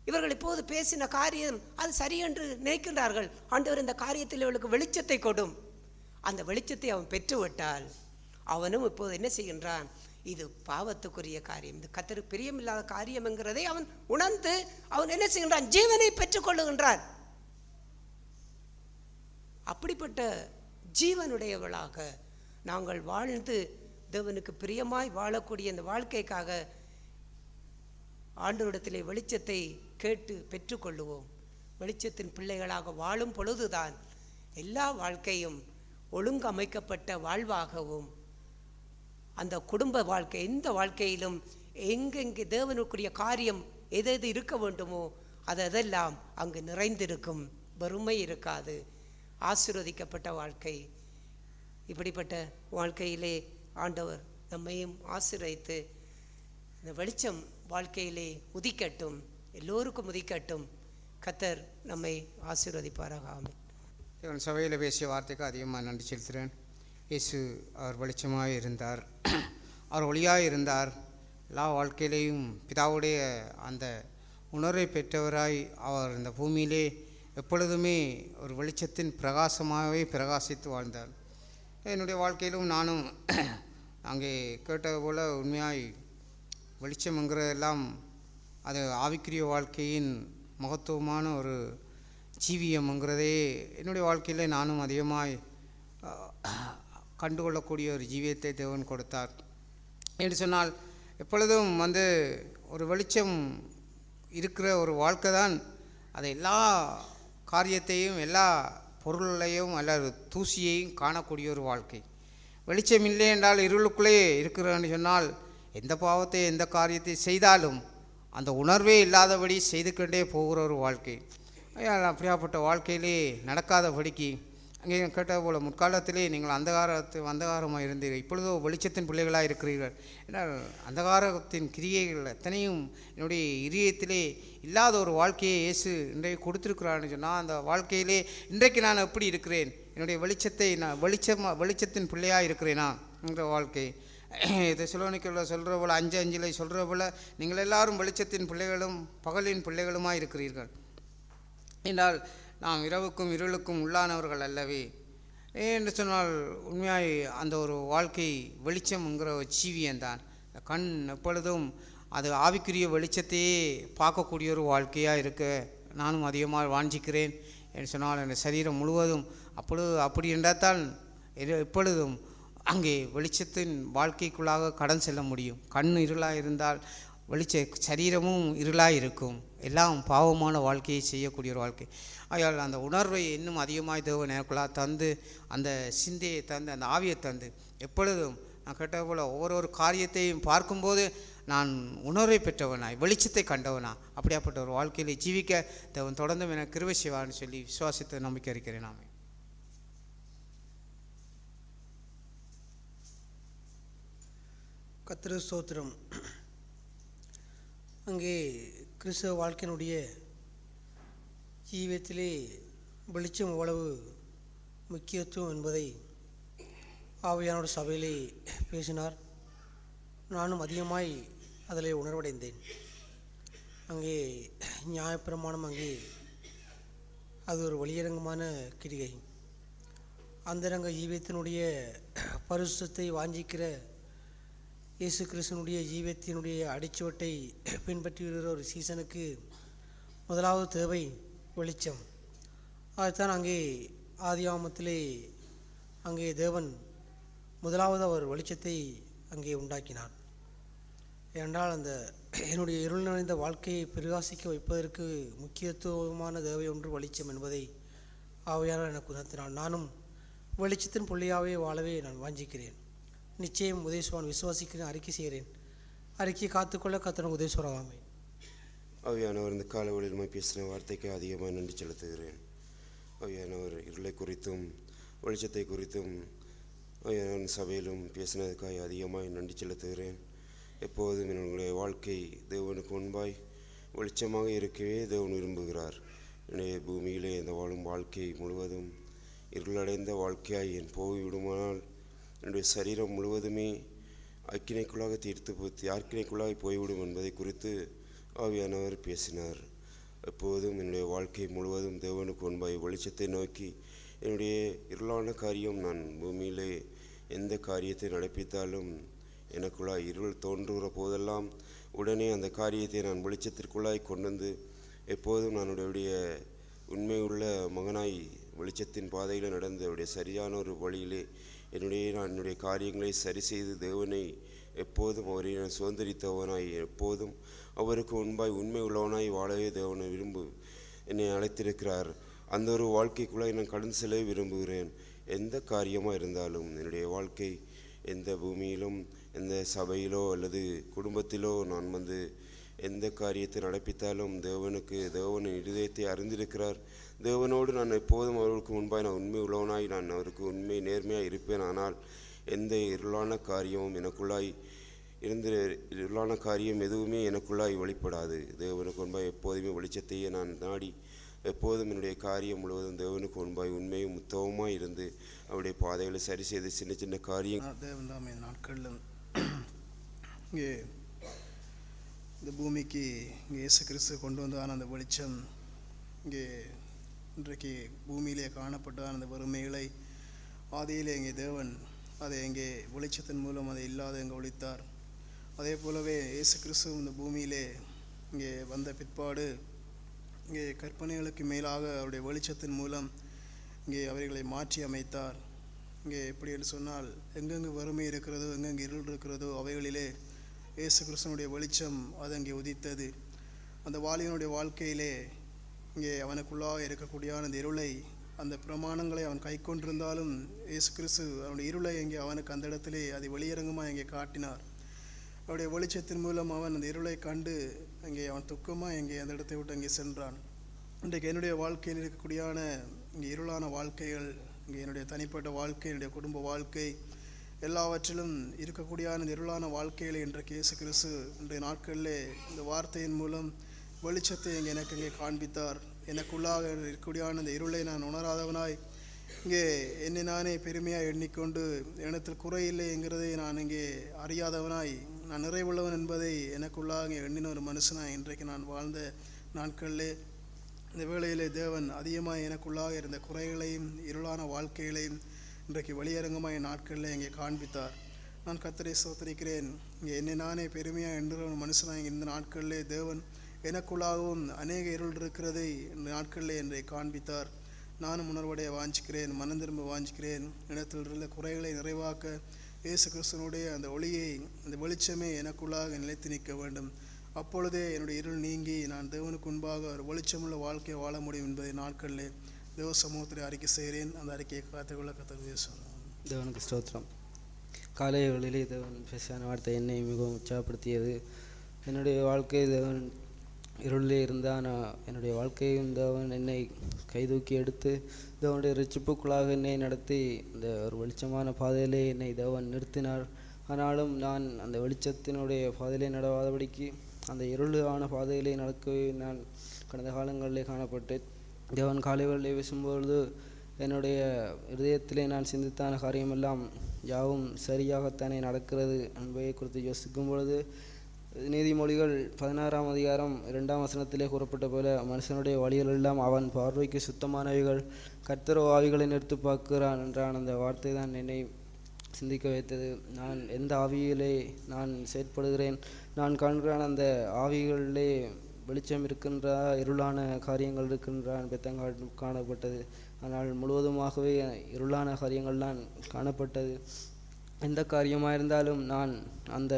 இவர்கள் இப்போது பேசின காரியம் அது சரி என்று நினைக்கின்றார்கள். ஆண்டவர் இந்த காரியத்தில் இவளுக்கு வெளிச்சத்தை கொடும். அந்த வெளிச்சத்தை அவன் பெற்றுவிட்டால் அவனும் இப்போது என்ன செய்கின்றான்? இது பாவத்துக்குரிய காரியம், இது கர்த்தருக்கு பிரியமில்லாத காரியம் என்கிறதை அவன் உணர்ந்து அவன் என்ன செய்கின்றான்? ஜீவனை பெற்றுக்கொள்ளுகின்றான். அப்படிப்பட்ட ஜீவனுடையவளாக நாங்கள் வாழ்ந்து தேவனுக்கு பிரியமாய் வாழக்கூடிய இந்த வாழ்க்கைக்காக ஆண்டவரிடத்திலே வெளிச்சத்தை கேட்டு பெற்றுக்கொள்ளுவோம். வெளிச்சத்தின் பிள்ளைகளாக வாழும் பொழுதுதான் எல்லா வாழ்க்கையும் ஒழுங்கமைக்கப்பட்ட வாழ்வாகவும் அந்த குடும்ப வாழ்க்கை எந்த வாழ்க்கையிலும் எங்கெங்கே தேவனுக்குரிய காரியம் எது எது இருக்க வேண்டுமோ அதெல்லாம் அங்கு நிறைந்திருக்கும். வறுமை இருக்காது. ஆசீர்வதிக்கப்பட்ட வாழ்க்கை. இப்படிப்பட்ட வாழ்க்கையிலே ஆண்டவர் நம்மையும் ஆசீர்வதித்து இந்த வெளிச்சம் வாழ்க்கையிலே உதிக்கட்டும், எல்லோருக்கும் உதிக்கட்டும். கர்த்தர் நம்மை ஆசீர்வதிப்பாராக. ஆமென். இவன் சபையில் பேசிய வார்த்தைக்கு அதிகமாக நன்றி செலுத்துகிறேன். இயேசு அவர் வெளிச்சமாக இருந்தார், அவர் ஒளியாக இருந்தார். எல்லா வாழ்க்கையிலேயும் பிதாவுடைய அந்த உணர்வை பெற்றவராய் அவர் இந்த பூமியிலே எப்பொழுதுமே ஒரு வெளிச்சத்தின் பிரகாசமாகவே பிரகாசித்து வாழ்ந்தார். என்னுடைய வாழ்க்கையிலும் நானும் அங்கே கேட்டது போல் உண்மையாய் வெளிச்சம்ங்கிறதெல்லாம் அது ஆவிக்குரிய வாழ்க்கையின் மகத்துவமான ஒரு ஜீவியம்ங்கிறதே என்னுடைய வாழ்க்கையில் நானும் அதிகமாய் கண்டுகொள்ளக்கூடிய ஒரு ஜீவியத்தை தேவன் கொடுத்தார் என்று சொன்னால், எப்பொழுதும் ஒரு வெளிச்சம் இருக்கிற ஒரு வாழ்க்கை தான் அது எல்லா காரியத்தையும் எல்லா பொருளையும் அல்லது தூசியையும் காணக்கூடிய ஒரு வாழ்க்கை. வெளிச்சம் இல்லை என்றால் இருளுக்குள்ளே இருக்கிறேன்னு சொன்னால் எந்த பாவத்தை எந்த காரியத்தை செய்தாலும் அந்த உணர்வே இல்லாதபடி செய்து கொண்டே போகிற ஒரு வாழ்க்கை. அப்படியாப்பட்ட வாழ்க்கையிலே நடக்காதபடிக்கு அங்கே கேட்ட போல் முற்காலத்திலே நீங்கள் அந்தகாரமாக இருந்தீர்கள், இப்பொழுதோ வெளிச்சத்தின் பிள்ளைகளாக இருக்கிறீர்கள். ஏன்னால் அந்தகாரத்தின் கிரியைகள் எத்தனையும் என்னுடைய இதயத்திலே இல்லாத ஒரு வாழ்க்கையை இயேசு இன்றைக்கு கொடுத்துருக்கிறான்னு சொன்னால், அந்த வாழ்க்கையிலே இன்றைக்கு நான் எப்படி இருக்கிறேன், என்னுடைய வெளிச்சத்தை நான் வெளிச்சத்தின் பிள்ளையாக இருக்கிறேனா என்ற வாழ்க்கை. தெசலோனிக்கேயரில் சொல்கிற போல் 5:5 சொல்கிற போல் நீங்கள் எல்லாரும் வெளிச்சத்தின் பிள்ளைகளும் பகலின் பிள்ளைகளுமாக இருக்கிறீர்கள் என்றால் நாம் இரவுக்கும் இருளுக்கும் உள்ளானவர்கள் அல்லவே என்று சொன்னால், உண்மையாய் அந்த ஒரு வாழ்க்கை வெளிச்சம்ங்கிற ஒரு ஜீவியம்தான். கண் எப்பொழுதும் அது ஆவிக்குரிய வெளிச்சத்தையே பார்க்கக்கூடிய ஒரு வாழ்க்கையாக இருக்க நானும் அதிகமாக வாஞ்சிக்கிறேன் என்று சொன்னால், என் சரீரம் முழுவதும் அப்படி என்றால்தான் எப்பொழுதும் அங்கே வெளிச்சத்தின் வாழ்க்கைக்குள்ளாக கடன் செல்ல முடியும். கண் இருளாக இருந்தால் சரீரமும் இருளாக இருக்கும். எல்லாம் பாவமான வாழ்க்கையை செய்யக்கூடிய ஒரு வாழ்க்கை. ஆகையால் அந்த உணர்வை இன்னும் அதிகமாக தேவன் எனக்குள்ளாக தந்து, அந்த சிந்தையை தந்து, அந்த ஆவியை தந்து, எப்பொழுதும் நான் கேட்ட போல் ஒவ்வொரு காரியத்தையும் பார்க்கும்போது நான் உணர்வை பெற்றவனாய் வெளிச்சத்தை கண்டவனா அப்படியாப்பட்ட ஒரு வாழ்க்கையில் ஜீவிக்க தேவன் தொடர்ந்தும் எனக்கு கிருபை செய்வான்னு சொல்லி விசுவாசித்த நம்பிக்கை இருக்கிறேன். நாமே கர்த்தருக்கு ஸ்தோத்திரம். அங்கே கிறிஸ்தவ வாழ்க்கையினுடைய ஜீவியத்திலே வெளிச்சம் எவ்வளவு முக்கியத்துவம் என்பதை ஆவியானோட சபையிலே பேசினார். நானும் அதிகமாய் அதில் உணர்வடைந்தேன். அங்கே நியாயப்பிரமாணம் அங்கே அது ஒரு வெளியரங்கமான கிரிகை. அந்தரங்க ஜீவியத்தினுடைய பரிசுத்தத்தை வாஞ்சிக்கிற இயேசு கிறிஸ்துவனுடைய ஜீவியத்தினுடைய அடிச்சுவட்டை பின்பற்றி வருகிற ஒரு சீசனுக்கு முதலாவது தேவை வெளிச்சம். அதுதான் அங்கே ஆதியாகமத்திலே அங்கே தேவன் முதலாவது அவர் வெளிச்சத்தை அங்கே உண்டாக்கினார். ஏனென்றால் அந்த என்னுடைய இருள் நிறைந்த வாழ்க்கையை பிரகாசிக்க வைப்பதற்கு முக்கியத்துவமான தேவை ஒன்று வெளிச்சம் என்பதை ஆவியானவர் எனக்கு உணர்த்தினார். நானும் வெளிச்சத்தின் புள்ளியாகவே வாழவே நான் வாஞ்சிக்கிறேன். நிச்சயம் உதயசுவான் விசுவாசிக்கிறேன், அறிக்கை செய்கிறேன். அறிக்கையை காத்துக்கொள்ள கர்த்தருக்கு உதயசுவராகாமை. ஆவியானவர் இந்த காலவெளியில் பேசின வார்த்தைக்கு அதிகமாக நன்றி செலுத்துகிறேன். ஆவியானவர் இருளை குறித்தும் வெளிச்சத்தை குறித்தும் ஆவியானவர் சபையிலும் பேசினதுக்காக அதிகமாக நன்றி செலுத்துகிறேன். எப்போதும் என்னுடைய வாழ்க்கை தேவனுக்கு முன்பாய் வெளிச்சமாக இருக்கவே தேவன் விரும்புகிறார். என்னுடைய பூமியிலே இந்த வாழும் வாழ்க்கை முழுவதும் இருளடைந்த வாழ்க்கையாய் என் போய்விடுமானால் என்னுடைய சரீரம் முழுவதுமே அக்கினைக்குள்ளாக ஆக்கினைக்குள்ளாக போய்விடும் என்பதை குறித்து ஆவியானவர் பேசினார். எப்போதும் என்னுடைய வாழ்க்கை முழுவதும் தேவனுக்கு முன்பாய் வெளிச்சத்தை நோக்கி என்னுடைய இருளான காரியம் நான் பூமியிலே எந்த காரியத்தை நடப்பித்தாலும் எனக்குள்ளாய் இருள் தோன்றுகிற போதெல்லாம் உடனே அந்த காரியத்தை நான் வெளிச்சத்திற்குள்ளாய் கொண்டு வந்து எப்போதும் நான் என்னுடைய உண்மையுள்ள மகனாய் வெளிச்சத்தின் பாதையில் நடந்து அவருடைய சரியான ஒரு வழியிலே நான் என்னுடைய காரியங்களை சரி செய்து தேவனை எப்போதும் அவரை நான் சுதந்திரித்தவனாய் எப்போதும் அவருக்கு முன்பாய் உண்மை உள்ளவனாய் வாழவே தேவனை என்னை அழைத்திருக்கிறார். அந்த ஒரு வாழ்க்கைக்குள்ளே நான் கடந்து செல்ல விரும்புகிறேன். எந்த காரியமாக இருந்தாலும் என்னுடைய வாழ்க்கை எந்த பூமியிலும் எந்த சபையிலோ அல்லது குடும்பத்திலோ நான் எந்த காரியத்தை நடப்பித்தாலும் தேவனின் இருதயத்தை அறிந்திருக்கிறார். தேவனோடு நான் எப்போதும் அவருக்கு முன்பாய் நான் உண்மை உள்ளவனாய் நான் அவருக்கு உண்மை நேர்மையாக இருப்பேன். ஆனால் எந்த இருளான காரியமும் எனக்குள்ளாய் இருளான காரியம் எதுவுமே எனக்குள்ளாய் வெளிப்படாது. தேவனுக்கு முன்பாய் எப்போதுமே வெளிச்சத்தையே நான் நாடி எப்போதும் என்னுடைய காரியம் முழுவதும் தேவனுக்கு முன்பாய் உண்மையும் உத்தவமாக இருந்து அவருடைய பாதைகளை சரி செய்து சின்ன சின்ன காரியம் தேவன் தாமே நாட்களில் இங்கே இந்த பூமிக்கு இங்கே இயேசு கிறிஸ்து கொண்டு வந்தான அந்த வெளிச்சம் இங்கே இன்றைக்கு பூமியிலே காணப்பட்டான அந்த வறுமைகளை ஆதியிலே இங்கே தேவன் அதை இங்கே வெளிச்சத்தின் மூலம் அதை இல்லாத இங்கே ஒழித்தார். அதே போலவே இயேசு கிறிஸ்து இந்த பூமியிலே இங்கே வந்த பிற்பாடு இங்கே கற்பனைகளுக்கு மேலாக அவருடைய வெளிச்சத்தின் மூலம் இங்கே அவர்களை மாற்றி அமைத்தார். இங்கே எப்படி என்று சொன்னால் எங்கெங்கு வறுமை இருக்கிறதோ எங்கெங்கு இருள் இருக்கிறதோ அவைகளிலே இயேசு கிறிஸ்துவனுடைய வெளிச்சம் அது அங்கே உதித்தது. அந்த வாலிபனுடைய வாழ்க்கையிலே இங்கே அவனுக்குள்ளாக இருக்கக்கூடிய அந்த இருளை அந்த பிரமாணங்களை அவன் கை கொண்டிருந்தாலும் இயேசு கிறிஸ்து அவனுடைய இருளை இங்கே அவனுக்கு அந்த இடத்திலே அதை வெளியரங்கமாக இங்கே காட்டினார். அவருடைய வெளிச்சத்தின் மூலம் அவன் அந்த இருளை கண்டு அங்கே அவன் துக்கமாக இங்கே அந்த இடத்தை விட்டு அங்கே சென்றான். இன்றைக்கு என்னுடைய வாழ்க்கையில் இருக்கக்கூடியான இங்கே இருளான வாழ்க்கைகள் இங்கே என்னுடைய தனிப்பட்ட வாழ்க்கை என்னுடைய குடும்ப வாழ்க்கை எல்லாவற்றிலும் இருக்கக்கூடிய அந்த இருளான வாழ்க்கைகளை இன்றைக்கு இயேசு கிறிஸ்து இன்றைய நாட்களிலே இந்த வார்த்தையின் மூலம் வெளிச்சத்தை எனக்கு இங்கே காண்பித்தார். எனக்குள்ளாக இருக்கக்கூடிய அந்த இருளை நான் உணராதவனாய் இங்கே என்னை நானே பெருமையாக எண்ணிக்கொண்டு எனத்தில் குறையில்லை என்கிறதை நான் இங்கே அறியாதவனாய் நான் நிறைவுள்ளவன் என்பதை எனக்குள்ளாக எண்ணின ஒரு மனுஷனாய் இன்றைக்கு நான் வாழ்ந்த நாட்களிலே இந்த வேளையிலே தேவன் அதிகமாக எனக்குள்ளாக இருந்த குறைகளையும் இருளான வாழ்க்கைகளையும் இன்றைக்கு வெளியரங்கமாக நாட்களில் இங்கே காண்பித்தார். நான் கர்த்தரை ஸ்தோத்திரிக்கிறேன். இங்கே என்னை நானே பெருமையாக எண்ணுற ஒரு மனுஷனாக இந்த நாட்களிலே தேவன் எனக்குள்ளாகவும் அநேக இருள் இருக்கிறதை இந்த நாட்களிலே என்னை காண்பித்தார். நானும் உணர்வடைய வாஞ்சிக்கிறேன், மனம் திரும்ப வாஞ்சிக்கிறேன். இடத்தில் இருந்த குறைகளை நிறைவாக்க இயேசு கிறிஸ்துவனுடைய அந்த ஒளியை அந்த வெளிச்சமே எனக்குள்ளாக நிலைத்து நிற்க வேண்டும். அப்பொழுதே என்னுடைய இருள் நீங்கி நான் தேவனுக்கு முன்பாக ஒரு வெளிச்சமுள்ள வாழ்க்கையை வாழ முடியும் என்பதை நாட்களிலே தேவ சமூகத்தில் அறிக்கை செய்கிறேன். அந்த அறிக்கையை காத்துக்கொள்ள கர்த்தர் சொல்லுவோம். தேவனுக்கு ஸ்தோத்திரம். காலை வேளையிலே தேவன் பேசின வார்த்தை என்னை மிகவும் உற்சாகப்படுத்தியது. என்னுடைய வாழ்க்கை தேவன் இருளிலே இருந்தால் என்னுடைய வாழ்க்கையும் தேவன் என்னை கைதூக்கி எடுத்து தேவனுடைய ரட்சிப்புக்குள்ளாக என்னை நடத்தி இந்த ஒரு வெளிச்சமான பாதையிலே என்னை தேவன் நிறுத்தினார். ஆனாலும் நான் அந்த வெளிச்சத்தினுடைய பாதையிலே நடவாதபடிக்கு அந்த இருளான பாதையிலே நடக்கவே நான் கடந்த காலங்களிலே காணப்பட்டு தேவன் காலை வேளையிலே பேசும்பொழுது என்னுடைய இதயத்திலே நான் சிந்தித்தான காரியமெல்லாம் யாவும் சரியாகத்தானே நடக்கிறது என்பதை குறித்து யோசிக்கும் பொழுது நீதிமொழிகள் 16ஆம் அதிகாரம் 2ஆம் வசனத்திலே கூறப்பட்ட போல மனுஷனுடைய வழிகள் எல்லாம் அவன் பார்வைக்கு சுத்தமானவைகள், கர்த்தரோ ஆவிகளை நிறுத்து பார்க்கிறான் என்றான். அந்த வார்த்தை தான் என்னை சிந்திக்க வைத்தது. நான் எந்த ஆவியிலே நான் செயற்படுகிறேன், நான் காண்கிறான் அந்த ஆவிகளிலே வெளிச்சம் இருக்கின்றா இருளான காரியங்கள் இருக்கின்றா என்பதை காணப்பட்டது. ஆனால் முழுவதுமாகவே இருளான காரியங்கள் தான் காணப்பட்டது. எந்த காரியமாக இருந்தாலும் நான் அந்த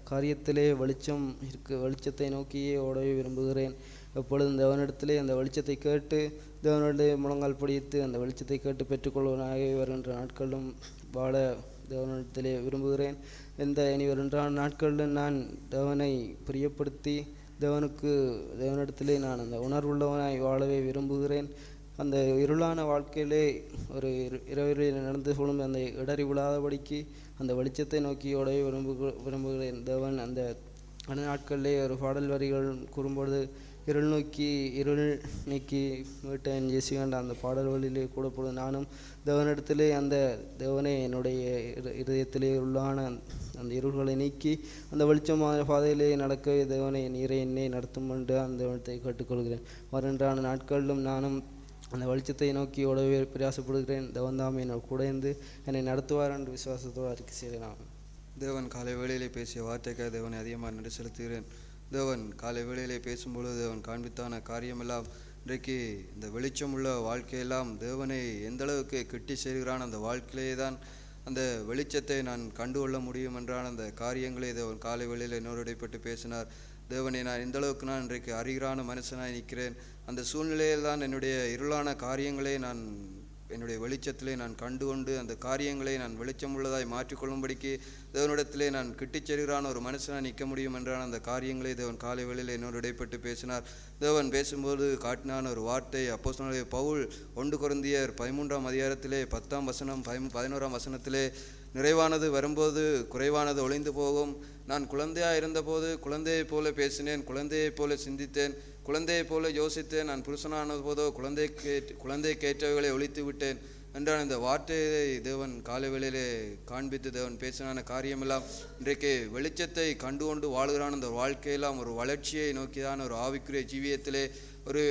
காரியத்திலே வெளிச்சத்தை நோக்கியே ஓடவே விரும்புகிறேன். எப்பொழுதும் தேவனிடத்திலே அந்த வெளிச்சத்தை கேட்டு தேவனுடைய முழங்கால் படித்து அந்த வெளிச்சத்தை கேட்டு பெற்றுக்கொள்வனாகவே வருகின்ற நாட்களிலும் வாழ தேவனிடத்திலே விரும்புகிறேன். இனி வருகின்ற நாட்களிலும் நான் தேவனை பிரியப்படுத்தி தேவனிடத்திலே நான் அந்த உணர்வுள்ளவனாய் வாழவே விரும்புகிறேன். அந்த இருளான வாழ்க்கையிலே ஒரு இரவிலே நடந்து கொள்ளும் அந்த இடறி விழாதபடிக்கு அந்த வெளிச்சத்தை நோக்கி ஓடவே விரும்புகிறேன். தேவன் அந்த நாட்களிலே ஒரு பாடல் வரிகள் கூறும்பொழுது இருள் நீக்கி மீட்டேன் ஜெசிகண்ட அந்த பாடல்களிலே கூடப்படும். நானும் தேவனிடத்திலே அந்த தேவனே என்னுடைய இதயத்திலே உள்ளான அந்த இருள்களை நீக்கி அந்த வெளிச்சமான பாதையிலே நடக்கவே தேவனை நீரை என்னை நடத்தும் என்று அந்த தேவனத்தை கேட்டுக்கொள்கிறேன். வருகின்றான நாட்களிலும் நானும் அந்த வெளிச்சத்தை நோக்கி ஓடவே பிரயாசப்படுகிறேன். தேவன்தாமே என்னோட கூட இருந்து என்னை நடத்துவார் என்று விசுவாசத்தோடு அறிக்கை செய்கிறேன். தேவன் காலை வேளையிலே பேசிய வார்த்தைக்காக தேவனை அதிகமாக நன்றி செலுத்துகிறேன். தேவன் காலை வேளையிலே பேசும்பொழுது தேவன் காண்பித்தான காரியமெல்லாம் இன்றைக்கு இந்த வெளிச்சமுள்ள வாழ்க்கையெல்லாம் தேவனை எந்த அளவுக்கு கிட்டி சேர்கிறான் அந்த வாழ்க்கையிலே தான் அந்த வெளிச்சத்தை நான் கண்டுகொள்ள முடியும் என்றால் அந்த காரியங்களை தேவன் காலை வேளையில் என்னோடு இடைப்பட்டு பேசினார். தேவனை நான் இந்த அளவுக்கு நான் இன்றைக்கு அறிகிறான மனுஷனாய் நிற்கிறேன். அந்த சூழ்நிலையில் தான் என்னுடைய இருளான காரியங்களை நான் என்னுடைய வெளிச்சத்திலே நான் கண்டுகொண்டு அந்த காரியங்களை நான் வெளிச்சம் உள்ளதாய் மாற்றிக்கொள்ளும்படிக்கு தேவனிடத்திலே நான் கிட்டிச் செல்கிறான ஒரு மனுஷனாக நிற்க முடியும் என்றால் அந்த காரியங்களை தேவன் காலை வேளையில் என்னோடு இடைப்பட்டு பேசினார். தேவன் பேசும்போது காட்டினான ஒரு வார்த்தை அப்போஸ்தலனாகிய பவுல் 1 கொரிந்தியர் 13ஆம் அதிகாரத்திலே 10ஆம் வசனம் 11ஆம் வசனத்திலே, நிறைவானது வரும்போது குறைவானது ஒளிந்து போகும். நான் குழந்தையாக இருந்தபோது குழந்தையைப் போல பேசினேன், குழந்தையைப் போல சிந்தித்தேன், குழந்தையைப் போல யோசித்தேன். நான் புருஷனான போதோ குழந்தைக்கேற்றவைகளை ஒழித்து விட்டேன் என்றால் இந்த வார்த்தையை தேவன் காலை வேளையிலே காண்பித்து தேவன் பேசினான காரியமெல்லாம் இன்றைக்கு வெளிச்சத்தை கண்டுகொண்டு வாழ்கிறான். அந்த வாழ்க்கையெல்லாம் ஒரு வளர்ச்சியை நோக்கிதான் ஒரு ஆவிக்குரிய ஜீவியத்திலே ஒரு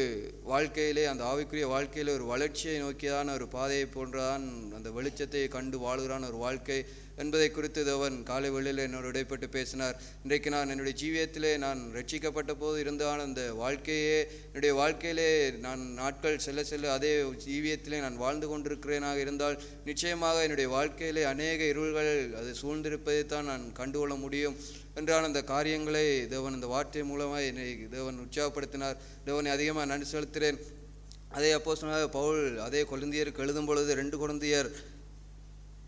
வாழ்க்கையிலே அந்த ஆவிக்குரிய வாழ்க்கையிலே ஒரு வளர்ச்சியை நோக்கியதான ஒரு பாதையை போன்றதான் அந்த வெளிச்சத்தை கண்டு வாழ்கிறான் ஒரு வாழ்க்கை என்பதை குறித்து தேவன் காலை வேளையில் என்னோடு இடைப்பட்டு பேசினார். இன்றைக்கு நான் என்னுடைய ஜீவியத்திலே நான் ரட்சிக்கப்பட்ட போது இருந்தான அந்த வாழ்க்கையே என்னுடைய வாழ்க்கையிலே நான் நாட்கள் செல்ல செல்ல அதே ஜீவியத்திலே நான் வாழ்ந்து கொண்டிருக்கிறேனாக இருந்தால் நிச்சயமாக என்னுடைய வாழ்க்கையிலே அநேக இருள்கள் அது சூழ்ந்திருப்பதைத்தான் நான் கண்டுகொள்ள முடியும் என்றால் அந்த காரியங்களை தேவன் அந்த வார்த்தை மூலமாக என்னை தேவன் உற்சாகப்படுத்தினார். தேவனை அதிகமாக நன்றி செலுத்துகிறேன். அதே அப்போஸ்தலனாகிய பவுல் அதே கொரிந்தியருக்கு எழுதும் பொழுது 2 கொரிந்தியர்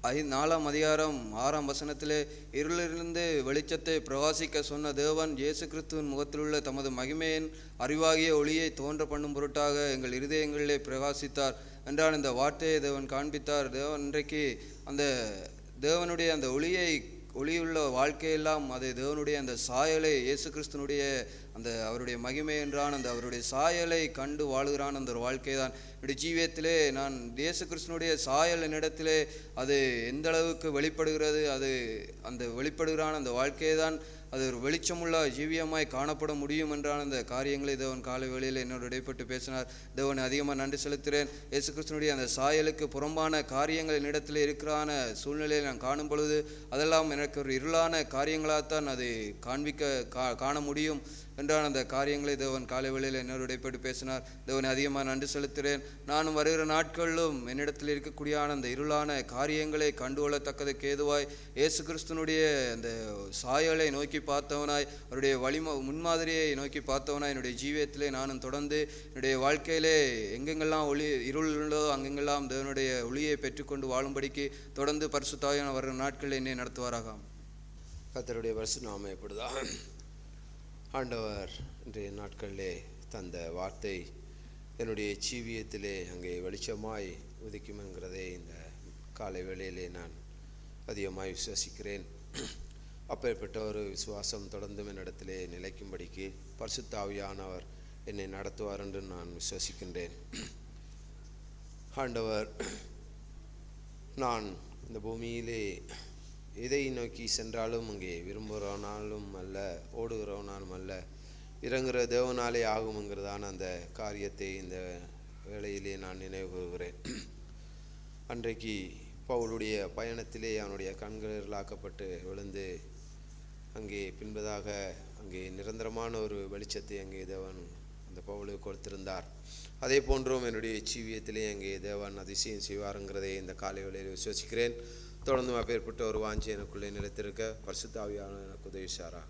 4ஆம் அதிகாரம் 6ஆம் வசனத்திலே, இருளிலிருந்து வெளிச்சத்தை பிரகாசிக்க சொன்ன தேவன் இயேசு கிறிஸ்துவின் முகத்திலுள்ள தமது மகிமையின் அறிவாகிய ஒளியை தோன்ற பண்ணும் பொருட்டாக எங்கள் இருதயங்களிலே பிரகாசித்தார் என்றால் இந்த வார்த்தையை தேவன் காண்பித்தார். தேவன் இன்றைக்கு அந்த தேவனுடைய அந்த ஒளியுள்ள வாழ்க்கையெல்லாம் அது தேவனுடைய அந்த சாயலை இயேசு கிறிஸ்துனுடைய அந்த அவருடைய மகிமை என்றான் அந்த அவருடைய சாயலை கண்டு வாழுகிறான் அந்த ஒரு வாழ்க்கை தான் என்னுடைய ஜீவியத்திலே. நான் இயேசு கிறிஸ்துனுடைய சாயல் என்னிடத்திலே அது எந்த அளவுக்கு வெளிப்படுகிறது, அது அந்த வெளிப்படுகிறான் அந்த வாழ்க்கையை தான் அது ஒரு வெளிச்சமுள்ள ஜீவியமாய் காணப்பட முடியும் என்றால் அந்த காரியங்களை தேவன் காலை வேளையில் என்னோடு இடைப்பட்டு பேசினார். தேவனை அதிகமாக நன்றி செலுத்துகிறேன். இயேசு கிறிஸ்துனுடைய அந்த சாயலுக்கு புறம்பான காரியங்கள் என்னிடத்தில் இருக்கிறான சூழ்நிலையை நான் காணும் பொழுது அதெல்லாம் எனக்கு ஒரு இருளான காரியங்களாகத்தான் அதை காண முடியும் என்றால் அந்த காரியங்களை தேவன் காலை வேளையில் என்னோடு இடைப்பட்டு பேசினார். தேவனை அதிகமாக நன்றி செலுத்துகிறேன். நானும் வருகிற நாட்களிலும் என்னிடத்தில் இருக்கக்கூடியான அந்த இருளான காரியங்களை கண்டுகொள்ளத்தக்கதுக்கு ஏதுவாய் இயேசு கிறிஸ்துனுடைய அந்த சாயலை நோக்கி பார்த்தவனாய் அவருடைய முன்மாதிரியை நோக்கி பார்த்தவனாய் என்னுடைய ஜீவியத்திலே நானும் தொடர்ந்து என்னுடைய வாழ்க்கையிலே எங்கெங்கெல்லாம் இருள் உள்ளதோ அங்கெங்கெல்லாம் தேவனுடைய ஒளியை பெற்றுக்கொண்டு வாழும்படிக்கு தொடர்ந்து பரிசுத்தாவியான வருகிற நாட்களில் என்னை நடத்துவாராக. கர்த்தருடைய பரிசு நாமம் எப்படிதான் ஆண்டவர் இன்றைய நாட்களிலே தந்த வார்த்தை என்னுடைய ஜீவியத்திலே அங்கே வெளிச்சமாய் உதிக்கும் என்கிறதை இந்த காலை வேளையிலே நான் அதிகமாய் விசுவாசிக்கிறேன். அப்பேற்பட்ட ஒரு விசுவாசம் தொடர்ந்தும் என்னிடத்திலே நிலைக்கும்படிக்கு பரிசுத்த ஆவியானவர் என்னை நடத்துவார் என்று நான் விசுவாசிக்கின்றேன். ஆண்டவர் நான் இந்த பூமியிலே எதை நோக்கி சென்றாலும் அங்கே விரும்புகிறவனாலும் அல்ல, ஓடுகிறவனாலும் அல்ல, இறங்குகிற தேவனாலே ஆகும்ங்கிறதான அந்த காரியத்தை இந்த வேளையிலே நான் நினைவு கூறுகிறேன். அன்றைக்கு பவுலுடைய பயணத்திலே அவனுடைய கண்களிலாக்கப்பட்டு விழுந்து அங்கே பின்பதாக அங்கே நிரந்தரமான ஒரு வெளிச்சத்தை அங்கே தேவன் அந்த பவுலுக்கு கொடுத்திருந்தார். அதே போன்றும் என்னுடைய ஜீவியத்திலே அங்கே தேவன் அதிசயம் செய்வாருங்கிறதை இந்த காலை வேளையில் விசுவாசிக்கிறேன். தொடர்ந்து அப்பேற்பட்ட ஒரு வாஞ்சி எனக்குள்ளே நிலைத்திருக்க பரிசுத்த ஆவியானவர் எனக்கு உதவி செய்வாராக.